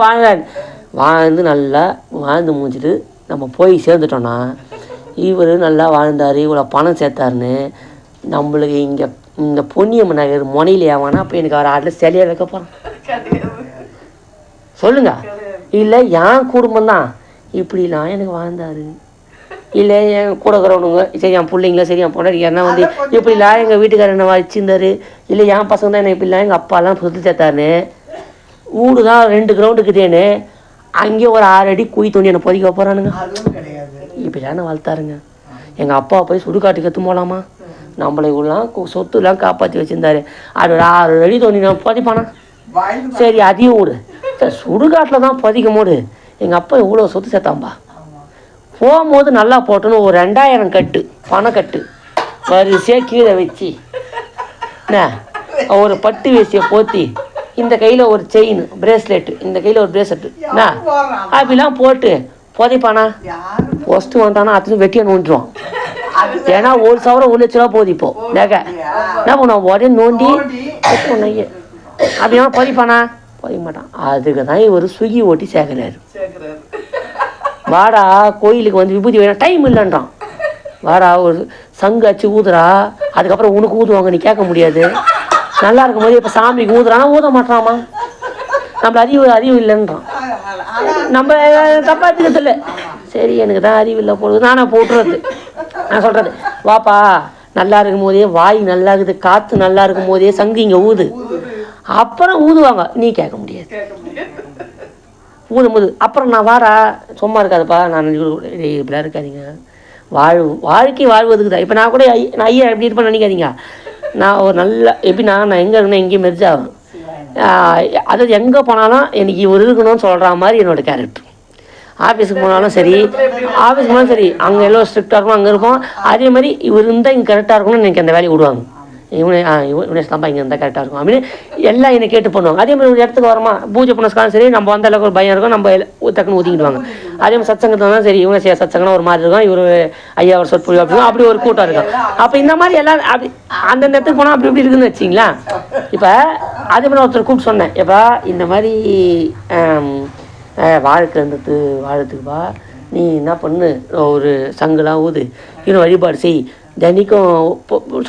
வாழ்ந்து நல்லா வாழ்ந்து முடிஞ்சிட்டு நம்ம போய் சேர்ந்துட்டோன்னா, இவர் நல்லா வாழ்ந்தார், இவ்வளோ பணம் சேர்த்தாருன்னு நம்மளுக்கு இங்கே இந்த பொன்னியம்மன் நகர் முனையில் ஏவானா அப்போ எனக்கு அவர் ஆட்டில் சிலையாக வைக்க போகிறான் சொல்லுங்க. இல்லை என் குடும்பம் தான் இப்படிலாம் எனக்கு வாழ்ந்தார், இல்லை என் கூட இருக்கிறவனுங்க சரி என் பிள்ளைங்களா சரி என் பொண்டாட்டி என்ன வந்து இப்படிலாம் எங்கள் வீட்டுக்காரர் என்ன வச்சுருந்தார், இல்லை என் பசங்க தான் என்ன இப்படிலாம் எங்கள் அப்பாலாம் சொத்து சேர்த்தாருன்னு வீடு தான் 2 கிரவுண்டுக்குதேன்னு அங்கேயே ஒரு 6 அடி குழி தோண்டி என்னை பொதிக்க போகிறானுங்க. இப்படிலாம் நான் வளர்த்தாருங்க. எங்கள் அப்பா போய் சுடுகாட்டுக்கு எடுத்து போகலாமா, நம்மளை இவ்வளோலாம் சொத்துலாம் காப்பாற்றி வச்சுருந்தாரு, அது ஒரு 6 அடி தோண்டி நான் புதைப்பானா, சரி அதையும் விடு, சுடுகாட்டில் தான் புதைக்கும் போது எங்கள் அப்பா இவ்வளோ சொத்து சேர்த்தாம்பா, போகும்போது நல்லா போட்டோன்னு ஒரு 2000 கட்டு பணக்கட்டு வரிசையாக கீழே வச்சு என்ன ஒரு பட்டு வேசியை போற்றி, இந்த கையில் ஒரு செயின் பிரேஸ்லெட்டு, இந்த கையில் ஒரு பிரேஸ்லெட்டு என்ன அப்படிலாம் போட்டு புதைப்பானா, ஃபஸ்ட்டு வந்தானா அத்தனை வெட்டியை நோண்டிடுவான். ஏன்னா 1 சவரம் 1 லட்ச ரூபா போகுது இப்போ நகை. என்ன பண்ணுவோம் உடனே நோண்டி நைய அப்படின்னா பதிப்பானா பதிக்க மாட்டான். அதுக்கு தான் இவர் ஸ்விக்கி ஓட்டி சேர்க்கிறாரு. வாடா கோயிலுக்கு வந்து விபூதி வேணா, டைம் இல்லைன்றான். வாடா ஒரு சங்கு அச்சு ஊதுறா, அதுக்கப்புறம் உனக்கு ஊதுவாங்க, நீ கேட்க முடியாது. நல்லா இருக்கும் போது இப்போ சாமிக்கு ஊதுறானா ஊத மாட்டாமா, நம்மள அறிவு இல்லைன்றான். நம்ம தப்பாத்துக்கிறது இல்லை, சரி எனக்கு தான் அறிவு இல்லை போடுது, நானே போட்டுறது. நான் சொல்கிறது வாப்பா நல்லா இருக்கும் போதே வாய் நல்லா இருக்குது, காற்று நல்லா இருக்கும் போதே சங்கு இங்கே ஊது, அப்புறம் ஊதுவாங்க, நீ கேட்க முடியாது. ஊதும்போது அப்புறம் நான் வாடா சும்மா இருக்காதுப்பா, நான் இப்படிலாம் இருக்காதிங்க, வாழ்க்கை வாழ்வதுக்கு தான். இப்போ நான் கூட நான் ஐயா எப்படி இருப்பேன்னு நினைக்காதீங்க. நான் ஒரு நல்ல எப்படின்னா நான் எங்கே இருக்கணும் எங்கேயும் மெர்ஜ் ஆகும். அதாவது எங்கே போனாலும் எனக்கு இவர் இருக்கணும்னு சொல்கிற மாதிரி என்னோடய கேரக்டர். ஆஃபீஸுக்கு போனாலும் சரி, ஆஃபீஸுக்கு போனாலும் சரி, அங்கே எல்லாம் ஸ்ட்ரிக்டாக இருக்கும், அங்கே இருக்கும். அதே மாதிரி இவர் இருந்தால் இங்கே கரெக்டாக இருக்கணும்னு எனக்கு அந்த வேலையை விடுவாங்க. இவனே தான்ப்பா இங்கே இருந்தால் கரெக்டாக இருக்கும் அப்படின்னு எல்லாம் என்னை கேட்டு பண்ணுவாங்க. அதே மாதிரி ஒரு இடத்துக்கு வரமா பூஜை புனஸ்காரம் சரி, நம்ம வந்த அளவுக்கு ஒரு பயம் இருக்கும், நம்ம டக்குன்னு ஊற்றிக்கிடுவாங்க. அதே மாதிரி சத்சங்கத்தை தான் சரி, இவங்க சத்சங்கம்னா ஒரு மாதிரி இருக்கும், இவர் ஐயா ஒரு சொற்பொழி அப்படின்னு அப்படி ஒரு கூட்டம் இருக்கும். அப்போ இந்த மாதிரி எல்லாம் அப்படி அந்தந்த இடத்துக்கு போனால் அப்படி இப்படி இருக்குதுன்னு வச்சிங்களா. இப்போ அதே மாதிரி ஒருத்தர் கூப்பிட்டு சொன்னேன், எப்பா இந்த மாதிரி வாழ்க்கை இருந்தது வாழறதுக்குப்பா, நீ என்ன பண்ணு, ஒரு சங்குலாம் ஊது, இன்னும் வழிபாடு செய், தினைக்கும்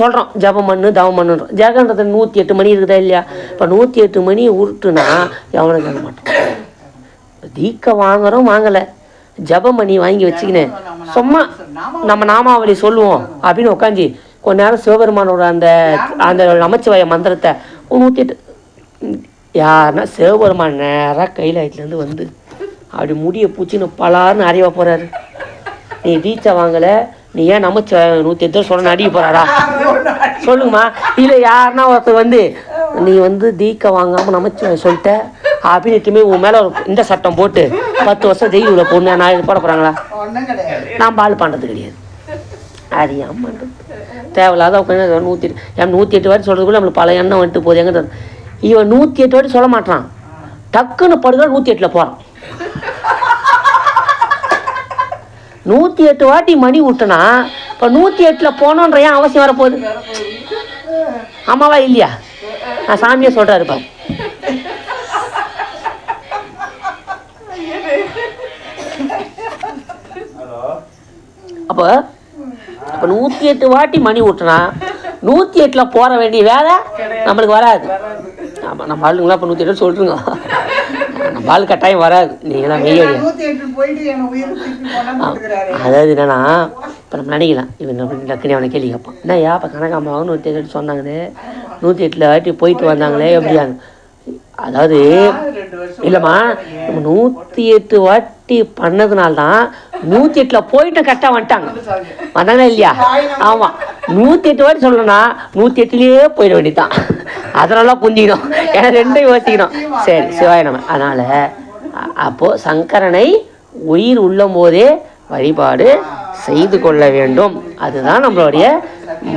சொல்கிறோம் ஜபம் பண்ணு தவம் பண்ணுன்றோம். ஜெகன்றது 108 மணி இருக்குதா இல்லையா? இப்போ 108 மணி உருட்டுனா எவனும் கேட்க மாட்டோம். தீக்க வாங்குறோம் வாங்கலை, ஜபம் பண்ணி வாங்கி வச்சுக்கினேன் சும்மா நம்ம நாமாவளி சொல்லுவோம் அப்படின்னு உட்காந்து கொஞ்ச நேரம் சிவபெருமானோட அந்த அந்த நமச்சிவாய மந்திரத்தை 108 யாருன்னா சிவபெருமான் நேராக கைலாயத்துலேருந்து வந்து அப்படி முடிய பூச்சின்னு பலாருன்னு அறிவா போகிறாரு. நீ தீட்சை வாங்கலை, நீ ஏன் நமச்சு 108 சொல்ல அடிக்க போகிறாரா சொல்லுங்கம்மா. இல்லை யாருன்னா ஒருத்தர் வந்து நீ வந்து தீக்க வாங்காமல் நமச்சு சொல்லிட்ட அப்படின்ட்டுமே உன் மேலே ஒரு இந்த சட்டம் போட்டு 10 வருஷம் ஜெயில் உள்ள பொண்ணு நான் இது போட போகிறாங்களா? நான் பால் பண்ணுறது கிடையாது. அது ஏன் பண்ணுறது தேவையில்லாத உட்காந்து 108 வாட்டி சொல்கிறதுக்குள்ள நம்மளுக்கு பல எண்ணம் வந்துட்டு போகுது. எங்கே இவன் 108 வாட்டி சொல்ல மாட்டான், டக்குன்னு படுகிற 108 போகிறான். 108 வாட்டி மணி விட்டுனா இப்போ 108 போனோன்ற ஏன் அவசியம் வரப்போகுது? ஆமாவா இல்லையா? நான் சாமியை சொல்கிறாரு பாரு. அப்போ 108 வாட்டி மணி விட்டுனா 108 போற வேண்டிய வேலை நம்மளுக்கு வராது. ஆமாம், நம்ம ஆளுங்களா இப்போ 108 சொல்லிட்டுருங்க, நம்ம ஆள் கட்டாயம் வராது. நீங்களாம் மெய்யடியா. அதாவது என்னன்னா இப்போ நம்ம நினைக்கலாம், இவன் டக்குனு அவனை கேள்வி கேட்பான், என்னய்யா இப்போ கனகாம்பாவுன்னு 108 சொன்னாங்கன்னு 108 வாட்டி போயிட்டு வந்தாங்களே எப்படியாங்க. அதாவது இல்லைம்மா, நம்ம 108 வாட்டி பண்ணதுனால்தான் 108 போயிட்டு கரெக்டாக வந்தாங்களா இல்லையா? ஆமாம், 108 வாட்டி சொல்லணும்னா 108 போயிட வேண்டியதான். அதனால புரிஞ்சிக்கணும், ஏன்னா ரெண்டும் யோசிக்கணும். சரி, சிவாய நம்ம. அதனால் அப்போது சங்கரனை உயிர் உள்ளம் போதே வழிபாடு செய்து கொள்ள வேண்டும். அதுதான் நம்மளுடைய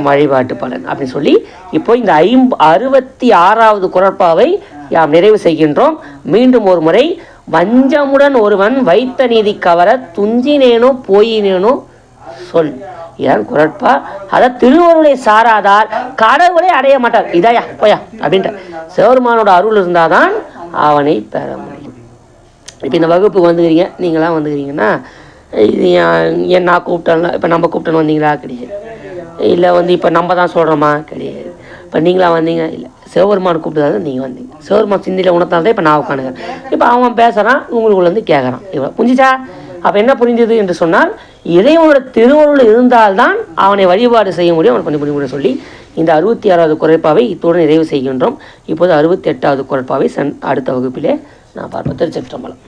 வழிபாட்டு பலன் அப்படின்னு சொல்லி இப்போ இந்த 66வது குறட்பாவை யாம் நிறைவு செய்கின்றோம். மீண்டும் ஒரு முறை, வஞ்சமுடன் ஒருவன் வைத்த நீதி கவர துஞ்சினேனோ போயினேனோ சொல். இதான் குறட்பா. அதாவது திருவருளை சாராதால் கடவுளை அடைய மாட்டார். இதாயா போயா அப்படின்ட்டு சிவபெருமானோட அருள் இருந்தாதான் அவனை பெற முடியும். இப்போ இந்த வகுப்புக்கு வந்துக்கிறீங்க, நீங்களாம் வந்துக்கிறீங்கன்னா இது ஏன் நான் கூப்பிட்டேன்னா, இப்போ நம்ம கூப்பிட்டோன்னு வந்தீங்களா? கிடையாது. இல்லை இப்போ நம்ம தான் சொல்கிறோமா? கிடையாது. இப்போ நீங்களா வந்தீங்க? இல்லை, சிவபெருமான் கூப்பிட்டதாக நீங்கள் வந்தீங்க. சிவபெருமான் சிந்தியில் உணர்த்தால்தான் இப்போ நான் உட்காந்துக்கிறேன். இப்போ அவன் பேசுகிறான், உங்களுக்கு கேட்குறான். இவ்வளோ புரிஞ்சிச்சா? அப்போ என்ன புரிஞ்சது என்று சொன்னால், இறைவனோட திருவருள் இருந்தால்தான் அவனை வழிபாடு செய்ய முடியும், அவனை பண்ணி முடியும் சொல்லி இந்த 66வது குறட்பாவை இத்துடன் நிறைவு செய்கின்றோம். இப்போது 68வது குறட்பாவை அடுத்த வகுப்பிலே நான் பார்ப்போம். திருச்சிற்றம்பலம்.